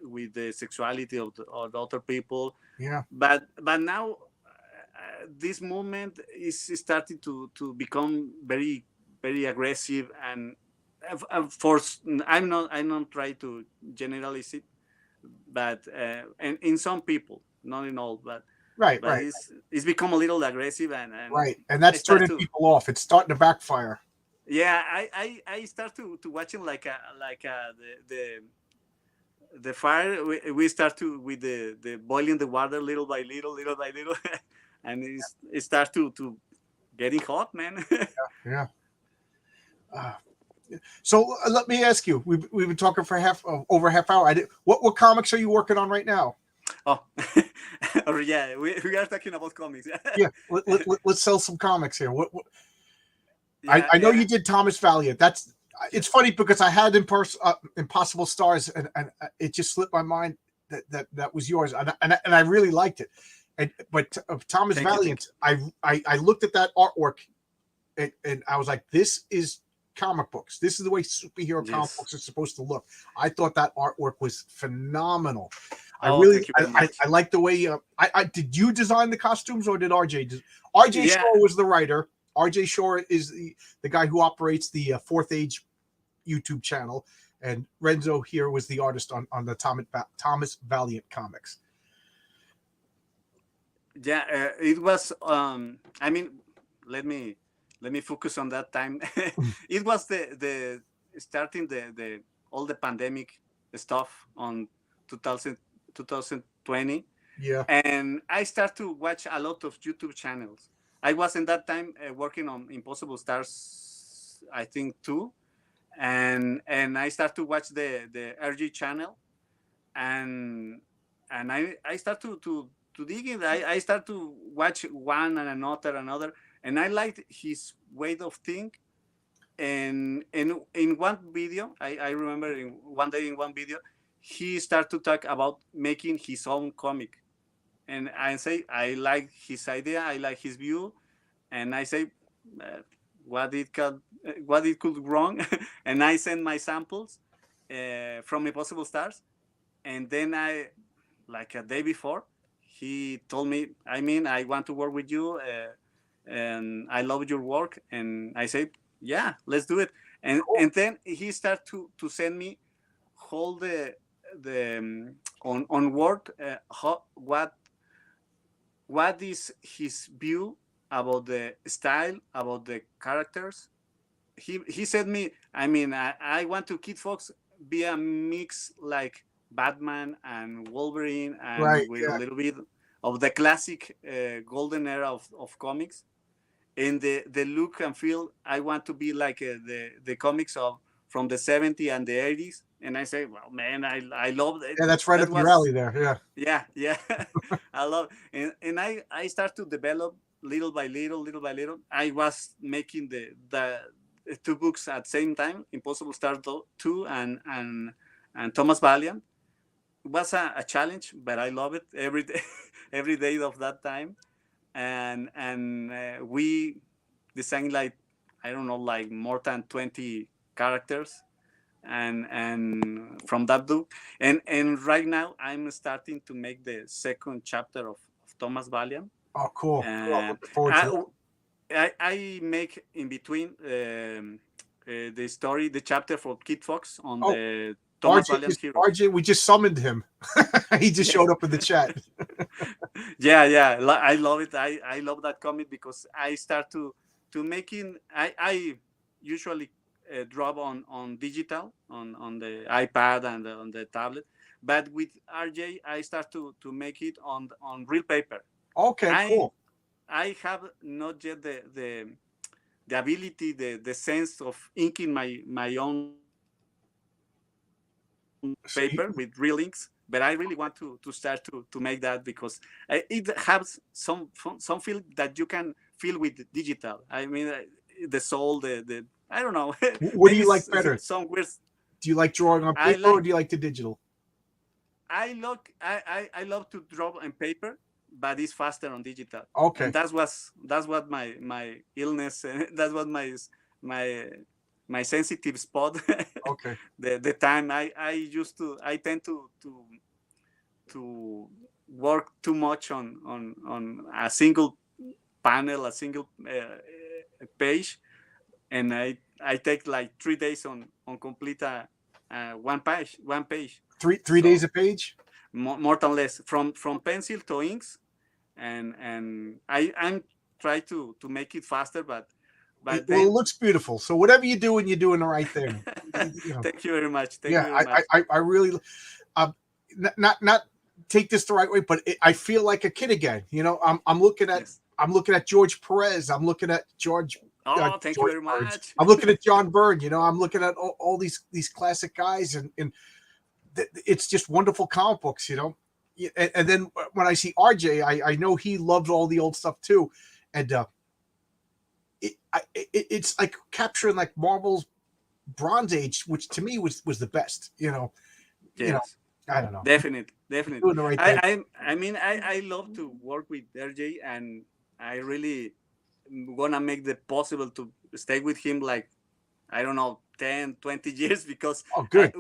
with the sexuality of the other people. Yeah. But now this movement is starting to become very aggressive and for I'm not trying to generalize it, but and in some people, not in all, but Right. but it's become a little aggressive and Right. And I that's start turning to people off. It's starting to backfire. yeah I start to watching like the fire. We start to with the boiling the water little by little and it starts to getting hot, man. Yeah. Uh, so let me ask you. We've been talking for over a half hour. What comics are you working on right now? Oh, or yeah, we are talking about comics. Yeah. Let's sell some comics here. What Yeah, I know you did Thomas Valiant. It's funny because I had Impossible Stars, and it just slipped my mind that was yours, and I really liked it. But Thomas Thank you, Valiant, I looked at that artwork, and I was like, this is comic books. This is the way superhero comic yes. books are supposed to look. I thought that artwork was phenomenal. Oh, thank you very much. I like the way. I did you design the costumes or did RJ? RJ Yeah. Shore was the writer. RJ Shore is the guy who operates the Fourth Age YouTube channel, and Renzo here was the artist on the Thomas Valiant comics. Yeah, it was I mean, let me focus on that time. It was the starting the all the pandemic stuff on 2000 2020. Yeah. And I start to watch a lot of YouTube channels. I was in that time working on Impossible Stars, I think, too, and I start to watch the RG channel, and I start to dig in. I start to watch one and another, and I liked his way of think. And in one video, I remember in one day in one video, he started to talk about making his own comic, and I say I like his idea, I like his view, and I say uh, what it could wrong, and I send my samples from Impossible Stars, and then I, like a day before, he told me, I mean, I want to work with you, and I love your work, and I said, yeah, let's do it, and then he started to send me all the on Word, what is his view about the style, about the characters. He said me, I mean, I want to Kid Fox be a mix like Batman and Wolverine, Right. and with a Yeah. little bit of the classic golden era of comics. And the look and feel, I want to be like the comics of from the 70s and the 80s. And I say, well, man, I love it. Yeah. That's right That up your was, alley there. Yeah. yeah. I love, and I start to develop little by little, little by little. I was making the two books at the same time, Impossible Star 2 and Thomas Valiant. It was a challenge, but I love it every day, every day of that time. And we designed like, I don't know, like more than 20 characters, and from that book, and right now I'm starting to make the second chapter of Thomas Valiant. Oh, cool. Cool. And Looking forward to it. I make in between the story, the chapter for Kid Fox on Oh, the Thomas Valiant Heroes. RJ, we just summoned him. He just showed up in the chat. Yeah. I love it. I love that comic because I start to making. I usually draw on digital on the iPad and on the tablet, but with RJ I start to make it on real paper. Okay, I cool. I have not yet the ability, the sense of inking my own So paper with real inks, but I really want to start to make that because it has some feel that you can feel with digital. I mean, the soul, the I don't know, what do maybe you like better? some weird. Do you like drawing on I paper or like do you like the digital? I love to draw on paper, but it's faster on digital, and Okay. that's what my illness, that's what my my sensitive spot. Okay. The time I tend to work too much on a single panel, a single page, and I take like 3 days on complete one page. Three days So a page? more than less from pencil to inks, and I'm try to make it faster, but Well, it then. looks beautiful. So whatever you're doing the right thing. You know, Thank you very much. Thank you yeah, very much. I really, um, not take this the right way, but I feel like a kid again. You know, Yes. I'm looking at George Perez. I'm looking at Oh, thank you George very Burns. much. I'm looking at John Byrne. You know, I'm looking at all these classic guys, and it's just wonderful comic books. You know, and then when I see RJ, I know he loves all the old stuff too, and it's like capturing like Marvel's Bronze Age, which to me was the best. Yes, I don't know. definitely. Doing the right thing. I mean, I love to work with RJ, and I really gonna make the possible to stay with him like, I don't know, 10, 20 years, because Oh, good.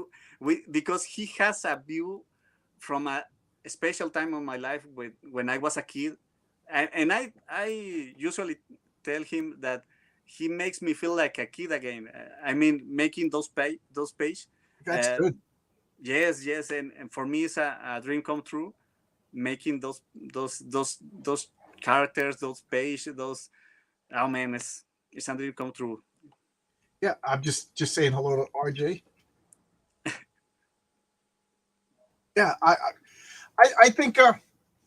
because he has a view from a special time of my life when I was a kid, and I usually tell him that he makes me feel like a kid again. I mean, making those page. That's Uh, good. yes, and for me it's a dream come true. Making those characters, those page, those, oh man, it's a dream come true. Yeah, I'm just saying hello to RJ. Yeah, I think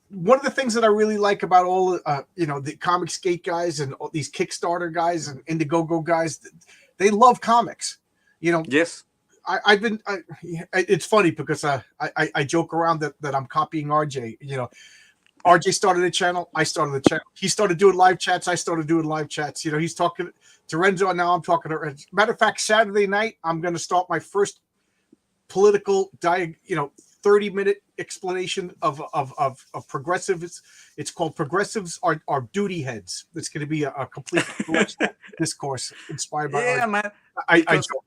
one of the things that I really like about all the Comic Skate guys and all these Kickstarter guys and Indiegogo guys, they love comics. You know, Yes, I've been. It's funny because I joke around that I'm copying RJ. RJ started a channel. I started the channel. He started doing live chats. I started doing live chats. He's talking to Renzo, and now I'm talking to Renzo. Matter of fact, Saturday night I'm going to start my first political 30-minute explanation of progressives. It's called Progressives are Duty Heads. It's going to be a complete discourse inspired by Yeah, RJ. man. I joke.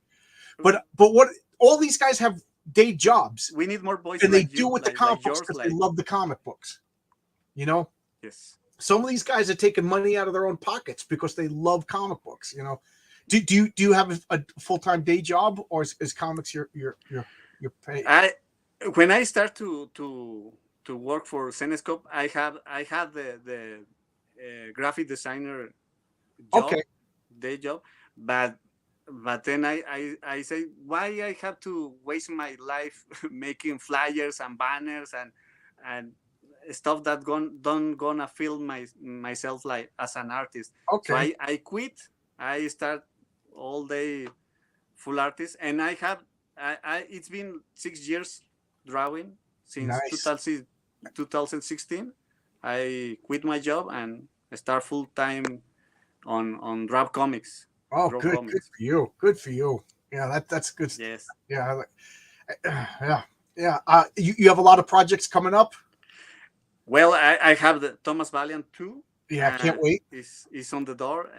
But what all these guys have day jobs, We need more voices and they like do you, with the like comic books yours, because like they love the comic books. yes. Some of these guys are taking money out of their own pockets because they love comic books. Do you have a full-time day job, or is comics your pay? When I start to work for Zenescope, I had the graphic designer job, Okay, day job, but then I say, why I have to waste my life making flyers and banners and stuff that don't gonna feel myself like as an artist. So okay, I quit. I start all day full artist, and it's been 6 years drawing since nice. 2016. I quit my job and start full time on draw comics. Oh, Draw good comics. for you. Good for you. Yeah, that's good. Yes. Yeah, yeah, yeah. You have a lot of projects coming up. Well, I have the Thomas Valiant too. Yeah, can't wait. Is on the door.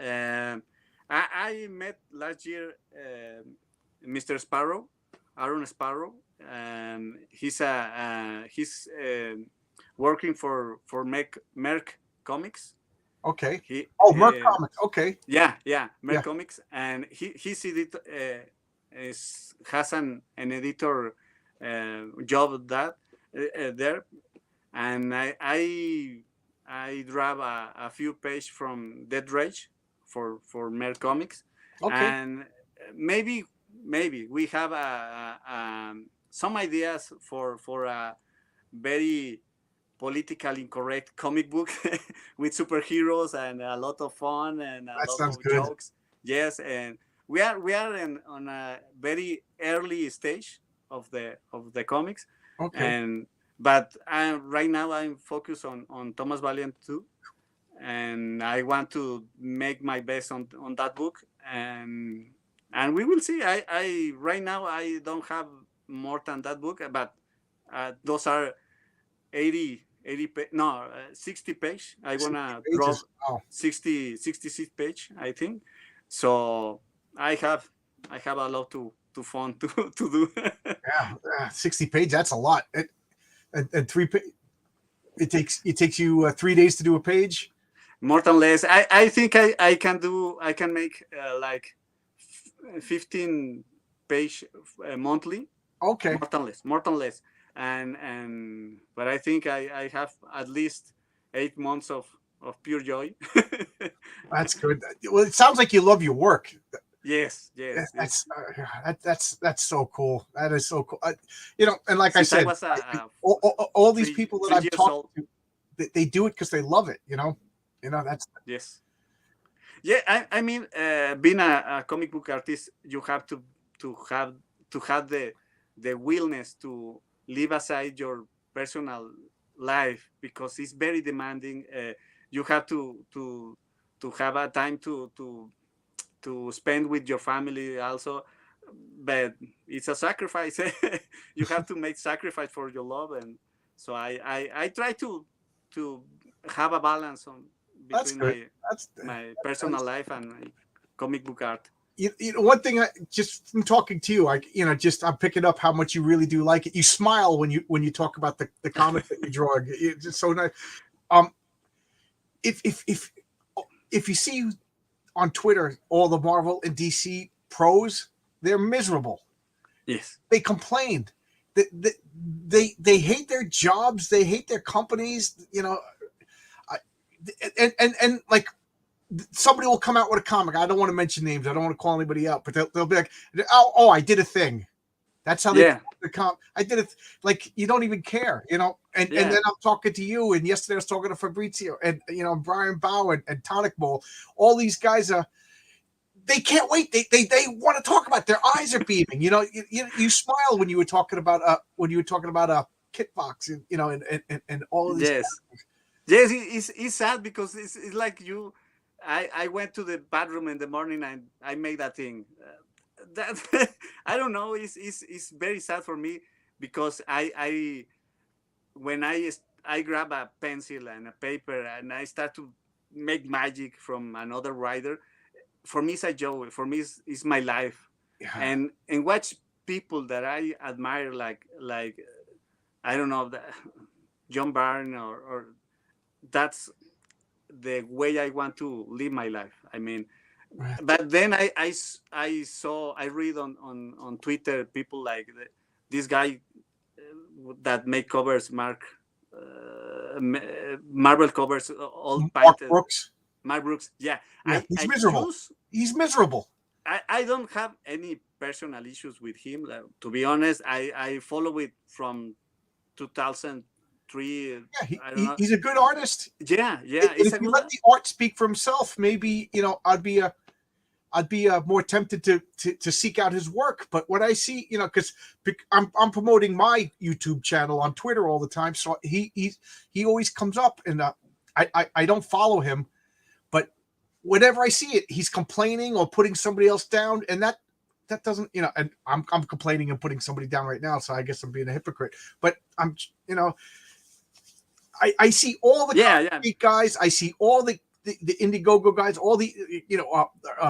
I met last year Mr. Sparrow, Aaron Sparrow. He's working for Merck Comics. Okay. He Oh, Merc Comics. Okay. yeah, Merck Yeah. Comics, and he's has an editor job that there, and I grab a few pages from Dead Rage for Merck Comics, Okay. and maybe we have some ideas for a very politically incorrect comic book with superheroes and a lot of fun and a That lot sounds of good. jokes. Yes, and we are on a very early stage of the comics, Okay. and but right now I'm focused on Thomas Valiant too, and I want to make my best on that book, and we will see. I right now I don't have more than that book, but those are 80 60 page. I 60 wanna draw pages. Oh, 66 page, I think. So I have a lot to fun to do. yeah. 60 pages. That's a lot. And it takes you 3 days to do a page. More than less. I think I can make like 15 page monthly. Okay. More than less. And but I think I have at least 8 months of pure joy. That's good. Well, it sounds like you love your work. Yes, yes, yes. That's so cool. That is so cool. And like I Since I said, was all these three people that three I've years talked old. to, they do it because they love it. That's Yes. Yeah, I mean, being a comic book artist, you have to have the willingness to leave aside your personal life because it's very demanding. You have to have a time to spend with your family also, but it's a sacrifice. You have to make sacrifice for your love, and so I try to have a balance on that's between good. That's my personal life and my comic book art. one thing. Just from talking to you, just I'm picking up how much you really do like it. You smile when you talk about the comics that you draw. It's just so nice. Um, if you see on Twitter all the Marvel and DC pros, they're miserable. Yes. They complained. They hate their jobs. They hate their companies. And like somebody will come out with a comic. I don't want to mention names. I don't want to call anybody out, but they'll be like, "Oh, I did a thing." That's how they I did it. Like you don't even care. And then I'm talking to you, and yesterday I was talking to Fabrizio and Brian Bow and Tonic Bowl. All these guys are they can't wait. They want to talk about it. Their eyes are beaming. You smile when you were talking about kickboxing, and all of these. Yes. Yes, it's sad because it's like you. I went to the bathroom in the morning and I made that thing. That I don't know. It's very sad for me because I when I grab a pencil and a paper and I start to make magic from another writer. For me, it's a joy. For me, it's my life, Yeah. and watch people that I admire like I don't know, John Byrne or that's the way I want to live my life. I mean, Right. but then I read on Twitter people like this guy that make covers Marvel covers all Mark painted. Brooks. Mark Brooks. Yeah, Yeah, he's I miserable. choose. He's miserable. I don't have any personal issues with him. To be honest, I follow it from 2003. Yeah, I don't know. he's a good artist. Yeah, And it's if a you good. let the art speak for himself, maybe I'd be more tempted to seek out his work. But when I see, because I'm promoting my YouTube channel on Twitter all the time, so he always comes up, and I don't follow him, but whenever I see it, he's complaining or putting somebody else down, and that doesn't, and I'm complaining and putting somebody down right now, so I guess I'm being a hypocrite. But I'm, I see all the guys, I see all the Indiegogo guys, all the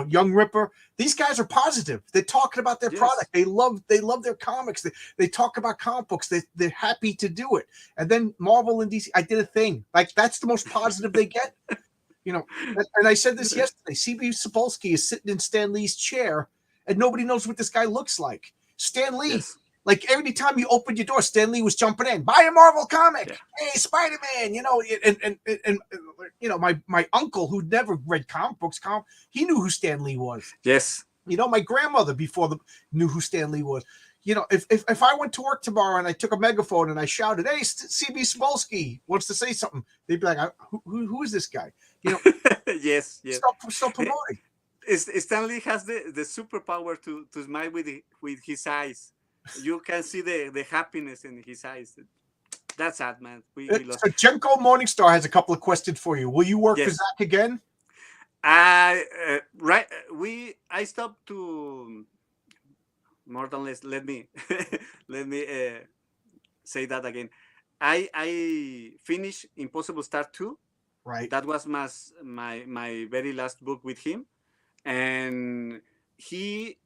Young Ripper. These guys are positive. They're talking about their product. They love their comics. They talk about comic books. They're happy to do it. And then Marvel and DC, I did a thing. Like, that's the most positive they get. And I said this yesterday. CB Sapolsky is sitting in Stan Lee's chair, and nobody knows what this guy looks like. Stan Lee. Yes. Like, every time you opened your door, Stan Lee was jumping in. Buy a Marvel comic. Yeah. Hey, Spider-Man. And my uncle, who never read comic books, he knew who Stan Lee was. Yes. My grandmother knew who Stan Lee was. If I went to work tomorrow and I took a megaphone and I shouted, "Hey, CB Spolsky wants to say something," they'd be like, "Who is this guy?" Yes. Stop promoting. Stan Lee has the superpower to smile with his eyes. You can see the happiness in his eyes. That's sad, man. So Jenko Morningstar has a couple of questions for you. Will you work for Zach again? I stopped to more than less. Let me say that again. I finished Impossible Star 2. Right. That was my very last book with him, and he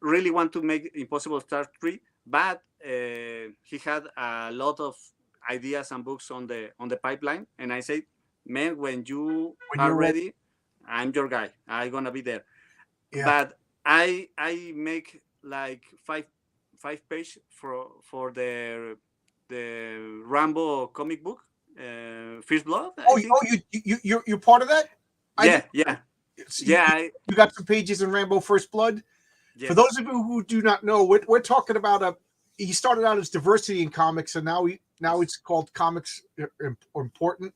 really wanted to make Impossible Star 3, but he had a lot of ideas and books on the pipeline, and I said, "Man, when you are ready, I'm your guy. I'm gonna be there." Yeah. But I make like five page for the Rambo comic book, First Blood. You're part of that? Yeah. You got some pages in Rambo First Blood. Yes. For those of you who do not know, we're talking about he started out as diversity in comics, and now it's called Comics Important.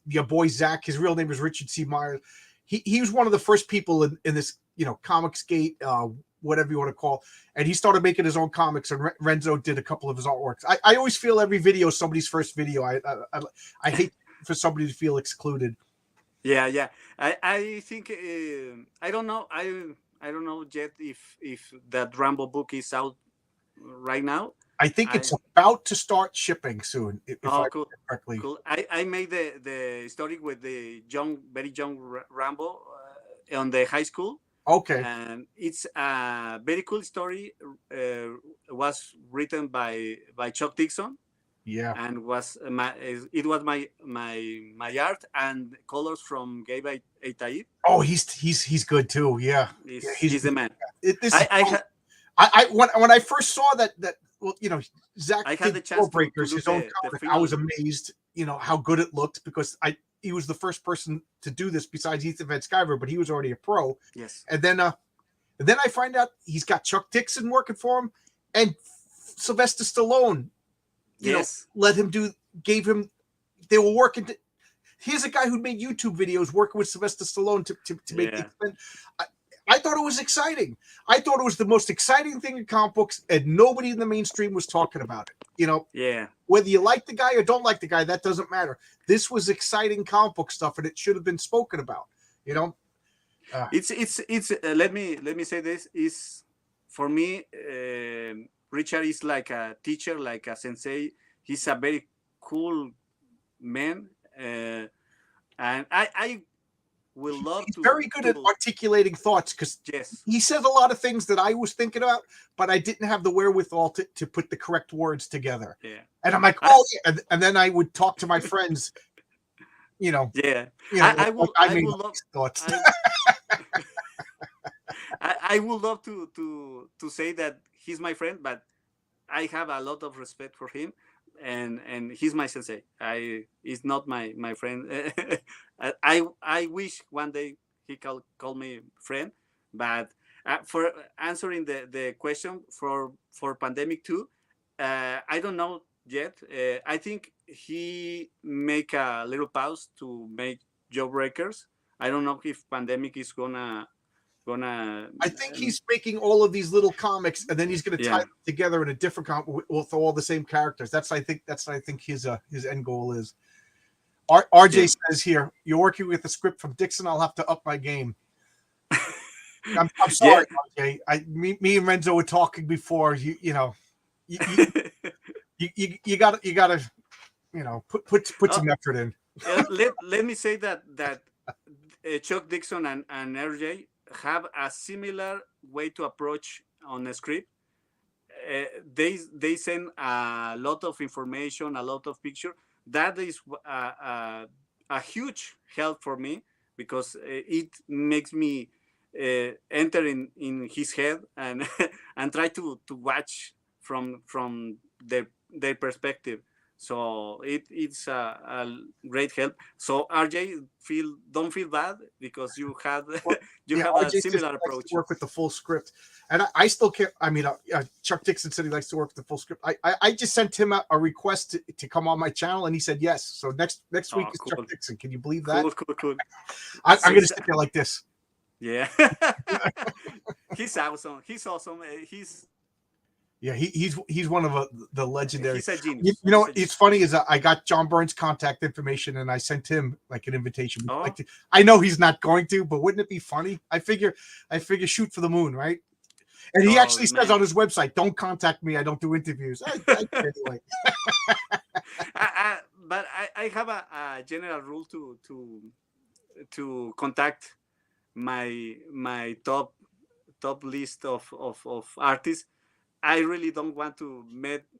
Your boy Zach, his real name is Richard C. Myers. He was one of the first people in this, Comicsgate, whatever you want to call, and he started making his own comics, and Renzo did a couple of his artworks. I always feel every video is somebody's first video. I hate for somebody to feel excluded. Yeah. I think I don't know. I don't know yet if that Rambo book is out right now. I think it's about to start shipping soon. If I cool. Correctly. Cool. I made the story with the very young Rambo on the high school. Okay. And it's a very cool story. Was written by Chuck Dixon. Yeah. And it was my art and colors from Gabe Aitaid. Oh, he's good too. Yeah. He's the man. When I first saw that Zach did Breakers, his own comic, I was amazed, how good it looked, because he was the first person to do this besides Ethan Van Sciver, but he was already a pro. Yes. And then I find out he's got Chuck Dixon working for him, and Sylvester Stallone, they were working. Here's a guy who made YouTube videos working with Sylvester Stallone to make things. I thought it was exciting. I thought it was the most exciting thing in comic books, and nobody in the mainstream was talking about it. You know, Yeah. whether you like the guy or don't like the guy, that doesn't matter. This was exciting comic book stuff, and it should have been spoken about. You know, It's let me say this is for me. Richard is like a teacher, like a sensei. He's a very cool man, and I will love he's very good at to articulating thoughts because yes, he says a lot of things that I was thinking about, but I didn't have the wherewithal to put the correct words together. yeah, And I'm like, oh, yeah. And then I would talk to my friends, you know, yeah. like I I made will up love these thoughts. I would love to say that he's my friend, but I have a lot of respect for him, and he's my sensei. He's not my friend. I wish one day he can call me friend, but for answering the question for pandemic two, I don't know yet. I think he make a little pause to make job breakers. I don't know if pandemic is gonna I think he's making all of these little comics, and then he's going to tie yeah. them together in a different comic with all the same characters. That's what I think his end goal is. RJ Yeah. says here, you're working with a script from Dixon. I'll have to up my game. I'm Yeah. sorry, RJ. Me and Renzo were talking before. You know, you you got to you know put Oh, some effort in. let me say that Chuck Dixon and RJ have a similar way to approach on a script. They send a lot of information, a lot of picture. That is a huge help for me because it makes me enter in his head and and try to watch from their perspective. So it's a great help. So RJ, don't feel bad because you had Well, you yeah, have a RJ says similar he likes to approach. work with the full script, and I still can't. I mean, Chuck Dixon said he likes to work with the full script. I just sent him a request to come on my channel, and he said yes. So next week Oh, is Chuck cool, Dixon. Can you believe that? cool. I'm going to Since sit there like this. yeah, he's awesome. He's awesome. Yeah, he's one of the legendary. He's a You genius. know, He's a it's genius. funny is I got John Burns' contact information and I sent him like an invitation. Oh, I know he's not going to, but wouldn't it be funny? I figure shoot for the moon, right? And he oh actually says man. on his website, "Don't contact me. I don't do interviews." Anyway. But I have a general rule to contact my top list of artists. I really don't want to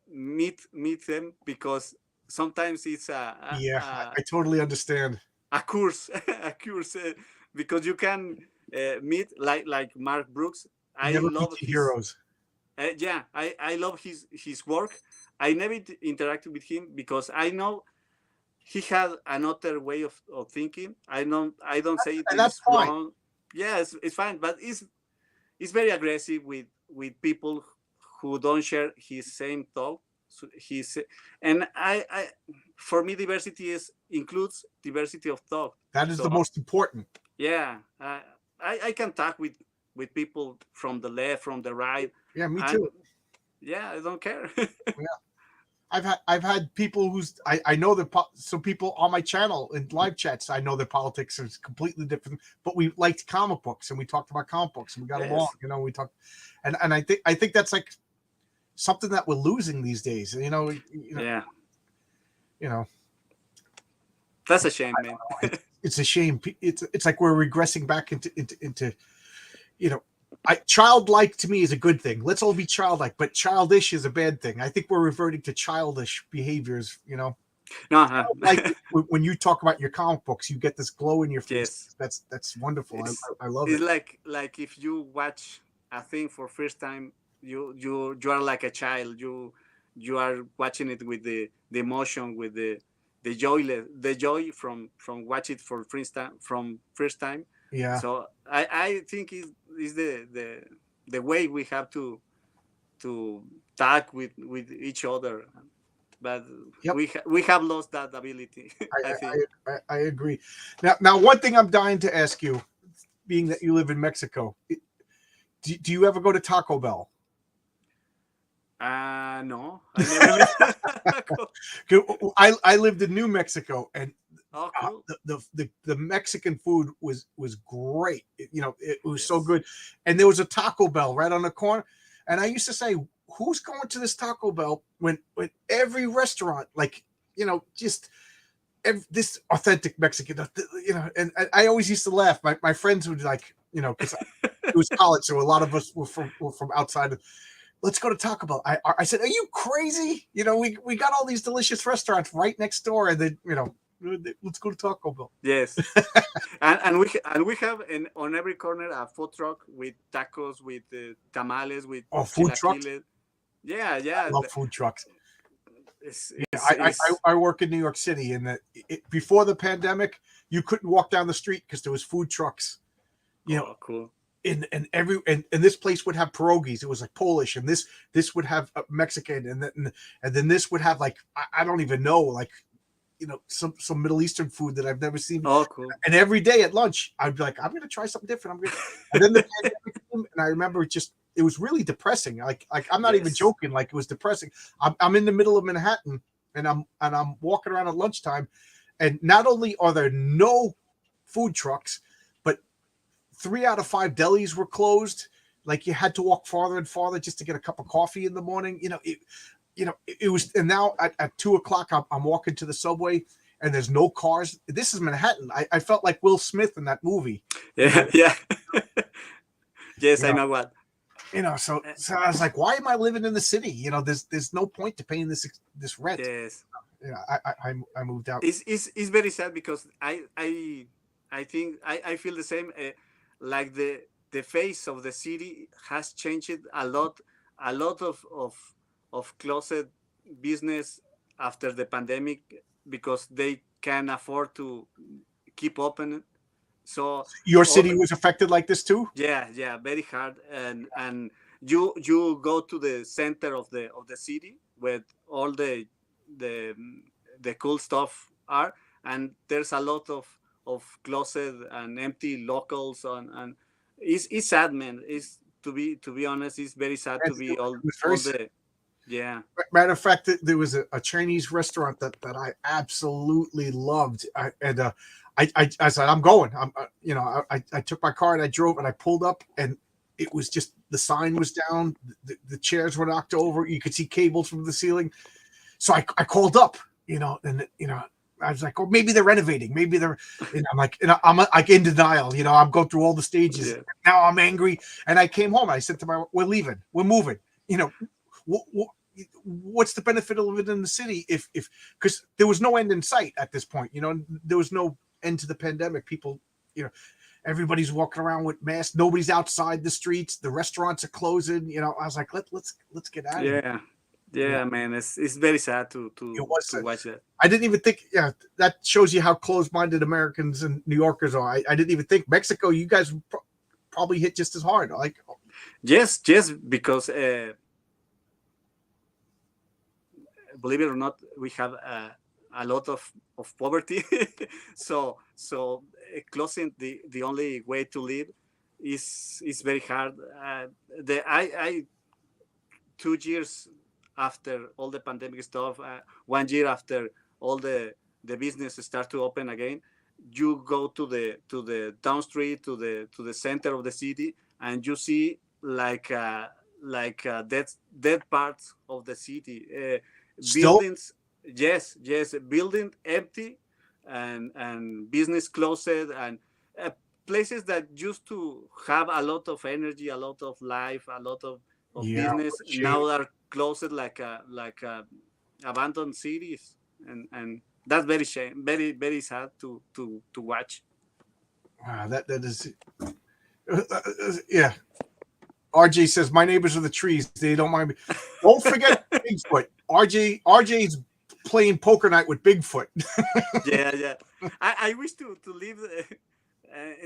meet them because sometimes it's Yeah, I totally understand. a course a course because you can meet like Mark Brooks. I Never meet love your his heroes. yeah, I love his work. I never interacted with him because I know he had another way of thinking. I don't say it And that's is fine. wrong. Yes, it's fine, but it's very aggressive with people who don't share his same thought. So he's and I for me diversity is includes diversity of thought. That is So the most important. yeah, I can talk with people from the left, from the right, Yeah, me and too. yeah, I don't care. Yeah. I've had people I know that some people on my channel in live chats. I know their politics is completely different, but we liked comic books and we talked about comic books and we got along. Yes, You know, we talked, and I think that's like something that we're losing these days. yeah, You know, that's a shame, man. it's a shame. It's like we're regressing back into you know. Childlike to me is a good thing. Let's all be childlike, but childish is a bad thing. I think we're reverting to childish behaviors. You know, No, like when you talk about your comic books, you get this glow in your face. yes, That's wonderful. it's I love it's it. like if you watch a thing for first time, you are like a child. You are watching it with the emotion, with the joy from watch it for first time. Yeah. So I think is the way we have to talk with each other, but Yep. we have lost that ability. I I think. I agree. Now one thing I'm dying to ask you. being that you live in Mexico, do you ever go to Taco Bell? No, I never been. I lived in New Mexico, and Oh, cool. the Mexican food was great. It was so Yes. good, and there was a Taco Bell right on the corner, and I used to say, who's going to this Taco Bell when every restaurant, like, just this authentic Mexican, and I always used to laugh. My friends would, like, because it was college, so a lot of us were from outside of. Let's go to Taco Bell. I said, are you crazy? We got all these delicious restaurants right next door, and then let's go to Taco Bell. Yes. and we have on every corner a food truck with tacos, with tamales, with Food trucks. chilaquiles. Yeah, I love food trucks. It's, Yeah, it's, it's, I work in New York City, and before the pandemic, you couldn't walk down the street because there was food trucks. cool. And this place would have pierogies. It was like Polish, and this would have Mexican, and then this would have, like, I don't even know, like, some Middle Eastern food that I've never seen. Oh, cool. And every day at lunch, I'd be like, I'm going to try something different. And then the pandemic came, and I remember it was really depressing. Like I'm not even joking. Like, it was depressing. I'm in the middle of Manhattan, and I'm walking around at lunchtime, and not only are there no food trucks, but 3 out of 5 delis were closed. Like, you had to walk farther and farther just to get a cup of coffee in the morning. It was, and now at 2:00, I'm walking to the subway, and there's no cars. This is Manhattan. I felt like Will Smith in that movie. Yeah, yeah. Yes, I know what. So I was like, why am I living in the city? There's no point to paying this rent. Yes. I moved out. It's very sad because I think I feel the same. Like the face of the city has changed a lot. A lot of closet business after the pandemic, because they can afford to keep open. So your city was affected like this too? Yeah, very hard. And you go to the center of the city where all the cool stuff are, and there's a lot of closet and empty locals and it's sad, man. It's to be honest, it's very sad to be all the. Yeah. Matter of fact, there was a Chinese restaurant that I absolutely loved, I said, I'm going. I took my car and I drove, and I pulled up, and it was just, the sign was down, the chairs were knocked over, you could see cables from the ceiling. So I called up, and I was like, oh, maybe they're renovating, maybe they're. And I'm like, I'm like in denial. I'm going through all the stages. Yeah. Now I'm angry, and I came home. I said to my wife, we're leaving, we're moving. What's the benefit of living in the city if because there was no end in sight at this point. There was no end to the pandemic. People, everybody's walking around with masks. Nobody's outside the streets. The restaurants are closing. I was like, let's get out of here. Yeah, man. It's very sad to watch that. I didn't even think. Yeah, that shows you how close-minded Americans and New Yorkers are. I didn't even think Mexico. You guys probably hit just as hard. Like, yes, because. Believe it or not, we have a lot of poverty. so closing the only way to live is very hard. I 2 years after all the pandemic stuff, 1 year after all the business start to open again, you go to the down street, to the center of the city, and you see like dead parts of the city. Buildings, yes, building empty, and business closed, and places that used to have a lot of energy, a lot of life, a lot of business, now are closed, like abandoned cities, and that's very shame, very very sad to watch. Wow, that is, yeah. RJ says, my neighbors are the trees. They don't mind me. Don't forget Bigfoot. RJ's playing poker night with Bigfoot. Yeah. I wish to live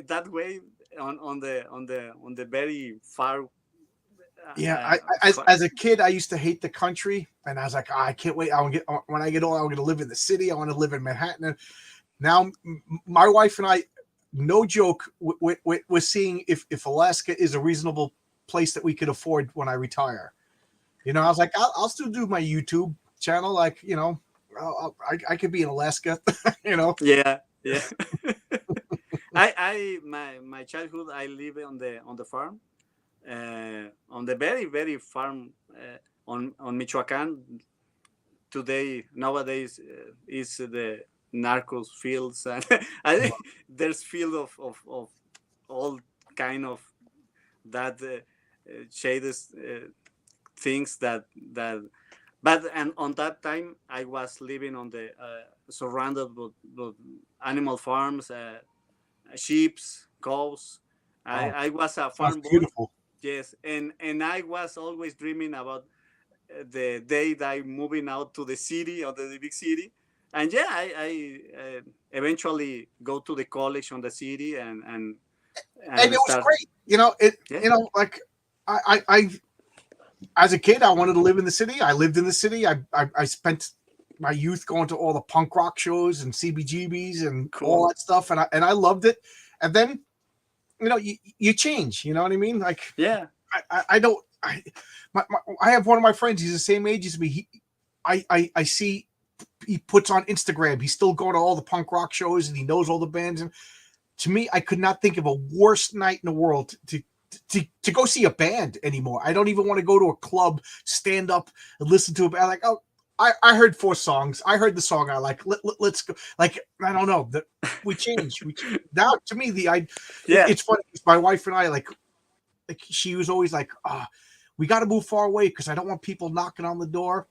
that way on the very far. Yeah, as a kid, I used to hate the country, and I was like, I can't wait. When I get old, I'm going to live in the city. I want to live in Manhattan. Now, my wife and I, no joke, we're seeing if Alaska is a reasonable place that we could afford when I retire. You know, I was like, I'll still do my YouTube channel. Like, you know, I could be in Alaska. You know, Yeah, yeah. My childhood, I live on the farm, on the very farm, on Michoacan. Today nowadays is the narcos fields, and there's field of all kind of that shaded things that but and on that time I was living on the surrounded with animal farms, sheeps, cows. oh, I was a sounds farm boy. beautiful. Yes, and I was always dreaming about the day that I'm moving out to the city or the big city. And yeah, I eventually go to the college on the city And and it was start. great. You know, Yeah, you know, like I as a kid, I wanted to live in the city. I lived in the city. I spent my youth going to all the punk rock shows and CBGBs and all cool. that stuff, and I loved it. And then, you know, you change. You know what I mean? Like Yeah, I don't. I have one of my friends. He's the same age as me. I see he puts on Instagram. He's still going to all the punk rock shows and he knows all the bands. And to me, I could not think of a worse night in the world to go see a band anymore. I don't even want to go to a club, stand up and listen to a band. Like, oh, I heard 4 songs. I heard the song I like. Let's go. Like, I don't know. We change. We change. Now, to me, yeah, it's funny. My wife and I, like she was always like, we got to move far away because I don't want people knocking on the door.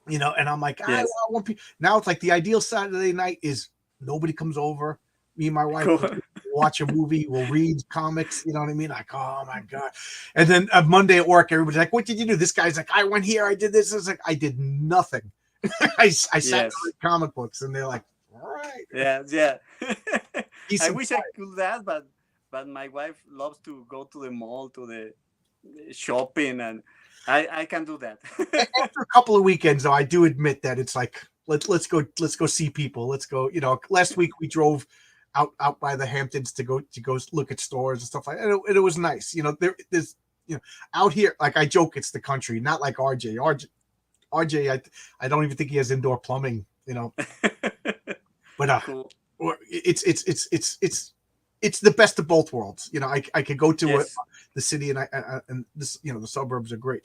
You know, and I'm like, I yes, want people. Now it's like the ideal Saturday night is nobody comes over. Me and my wife cool. will watch a movie, we'll read comics, you know what I mean? Like, oh my God. And then Monday at work, everybody's like, what did you do? This guy's like, I went here, I did this. It's like, I did nothing. I sat and Yes, read comic books, and they're like, all right. yeah, yeah. I Decent wish I quiet. could that, but my wife loves to go to the mall to the shopping, and I can do that. After a couple of weekends, though, I do admit that it's like, let's go see people. Let's go. You know, last week we drove out by the Hamptons to go look at stores and stuff like that. And it was nice. You know, there's out here, like I joke, it's the country, not like RJ. RJ, I don't even think he has indoor plumbing. You know, but Cool. it's the best of both worlds. You know, I could go to Yes. the city and this, you know, the suburbs are great.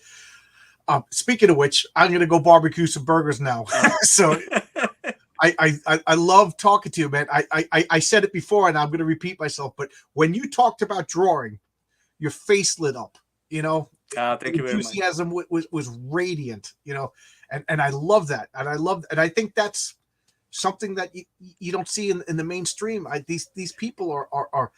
Speaking of which, I'm going to go barbecue some burgers now. Oh. So I love talking to you, man. I said it before, and I'm going to repeat myself. But when you talked about drawing, your face lit up. You know, Thank the you very much. enthusiasm was radiant. You know, and I love that, and I think that's something that you don't see in the mainstream. These people are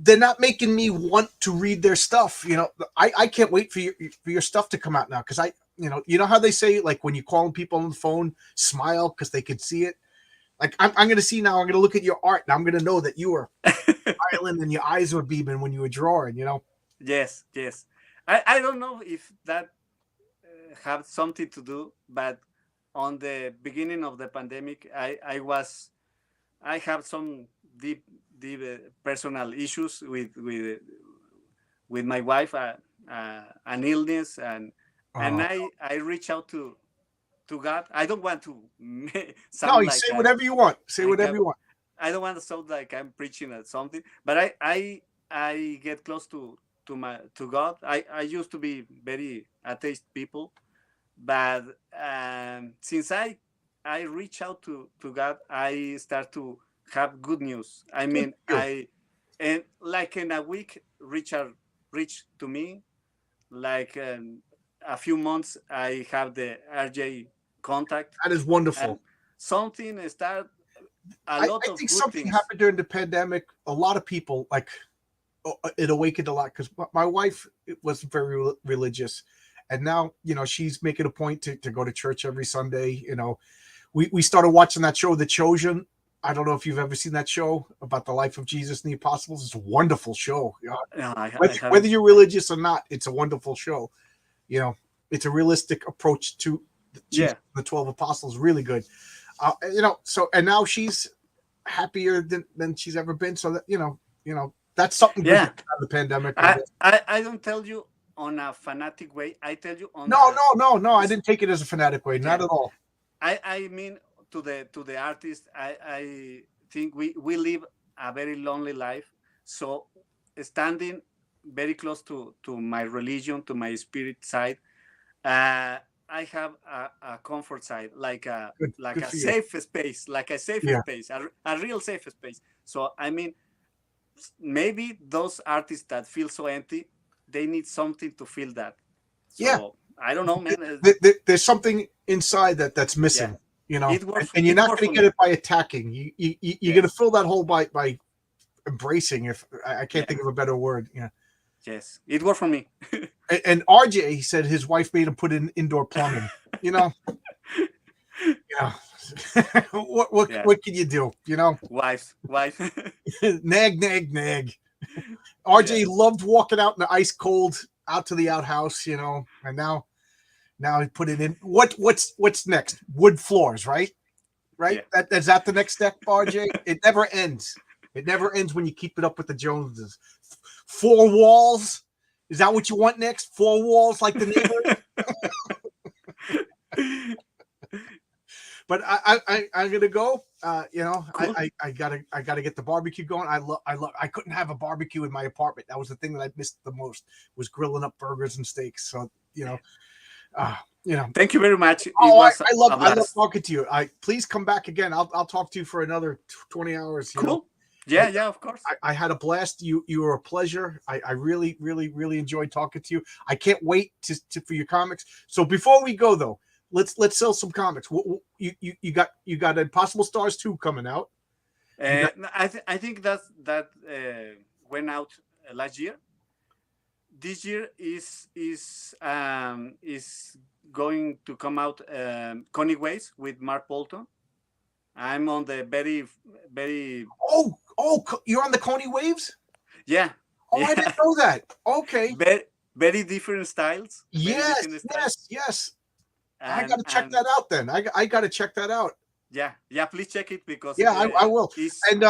they're not making me want to read their stuff. You know, I can't wait for your stuff to come out now because you know how they say, like, when you calling people on the phone, smile because they can see it. Like I'm going to see now. I'm going to look at your art and I'm going to know that you were smiling and your eyes were beaming when you were drawing. You know. Yes, yes. I don't know if that have something to do, but on the beginning of the pandemic, I have some deep personal issues with my wife, an illness, and Uh, I reach out to God. I don't want to no, sound you like say whatever you want. Say I whatever can, you want. I don't want to sound like I'm preaching at something, but I get close to God. I used to be very atheist people, but since I reach out to God, I start to have good news. I Good mean, for you. and like in a week, Richard reached to me. Like a few months, I have the RJ contact, That is and wonderful. something start a I lot of think good something things. happened during the pandemic. A lot of people, like, it awakened a lot because my wife was very religious, and now, you know, she's making a point to go to church every Sunday. You know, we started watching that show, The Chosen. I don't know if you've ever seen that show about the life of Jesus and the apostles. It's a wonderful show. You know, No, I whether haven't. you're religious or not, it's a wonderful show. You know, it's a realistic approach to Jesus Yeah, and the 12 apostles. Really good. You know, so and now she's happier than she's ever been. So that that's something good Yeah. out of the pandemic. I guess. I don't tell you on a fanatic way. I tell you on No, a no. I didn't take it as a fanatic way. Not yeah. at all. I mean to the artist. I think we live a very lonely life. So standing very close to my religion, to my spirit side, I have a comfort side, like Good a for you. safe space, like a safe Yeah. space, a real safe space. So I mean, maybe those artists that feel so empty, they need something to fill that. Yeah. So I don't know, man. There's something inside that's Yeah, missing, and you're It not worked going for to get me. it by attacking. You're going to Yes, fill that hole by embracing. If I can't yeah, think of a better word. Yeah. yes, it worked for me. And RJ, he said his wife made him put in indoor plumbing. You know, yeah. Yeah, What can you do? wife. Nag, nag, nag. Yeah, RJ loved walking out in the ice cold out to the outhouse. And now he put it in. What's next? Wood floors, right? Right. yeah. Is that the next step, RJ? It never ends. It never ends when you keep it up with the Joneses. 4 walls. Is that what you want next? 4 walls like the neighbor? But I'm gonna go. Cool. I gotta get the barbecue going. I couldn't have a barbecue in my apartment. That was the thing that I missed the most, was grilling up burgers and steaks. So uh, you know. Thank you very much. It Oh, was a I love blast. talking to you. Please come back again. I'll talk to you for another 20 hours. Cool. And Yeah, of course. I had a blast. You were a pleasure. I really, really, really enjoyed talking to you. I can't wait for your comics. So before we go though, let's sell some comics. You got Impossible Stars 2 coming out. I think that went out last year. This year is going to come out Connie Ways with Mark Bolton. I'm on the very You're on the Coney Waves? yeah. Oh, Yeah. I didn't know that. Okay. Very different styles. Yes. And, I got to check that out then. I got to check that out. Yeah, please check it because Yeah, I will. And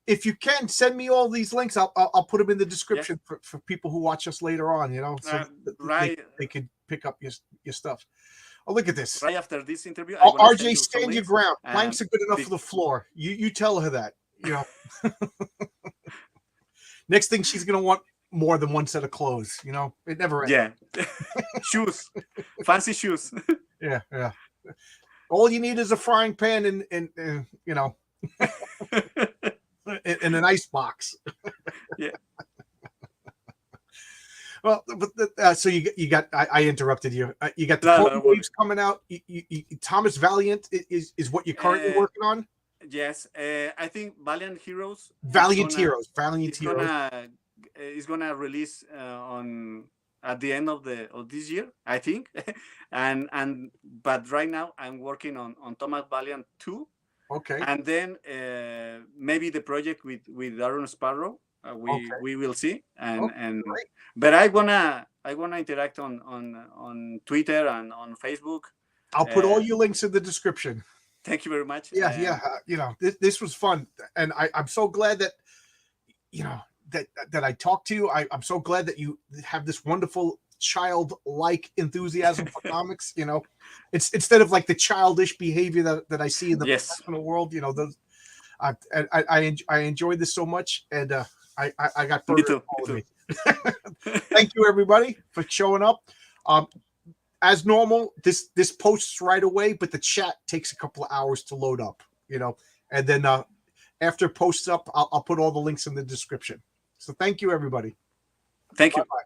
if you can send me all these links, I'll put them in the description for people who watch us later on. So right, they could pick up your stuff. Oh, look at this. Right after this interview, RJ, stand your ground. Planks are good enough for the floor. You tell her that. Next thing, she's gonna want more than one set of clothes. It never ends. Yeah. Shoes, fancy shoes. Yeah. All you need is a frying pan and in an ice box. Yeah. Well, but so you got. I interrupted you. You got the Waves coming out. Thomas Valiant is what you're currently working on. Yes, I think Valiant Heroes. Valiant Heroes. Is gonna release on at the end of this year, I think. But right now I'm working on Thomas Valiant 2. Okay. And then maybe the project with Aaron Sparrow. We will see. But I wanna interact on Twitter and on Facebook. I'll put all your links in the description. Thank you very much. Yeah. This was fun, and I'm so glad that that I talked to you. I'm so glad that you have this wonderful childlike enthusiasm for comics. It's instead of like the childish behavior that I see in the professional world. Those. I enjoyed this so much, and I got burgers all of me. Thank you, everybody, for showing up. As normal, this posts right away, but the chat takes a couple of hours to load up. And then after it posts up, I'll put all the links in the description. So thank you, everybody. Thank you. Bye-bye.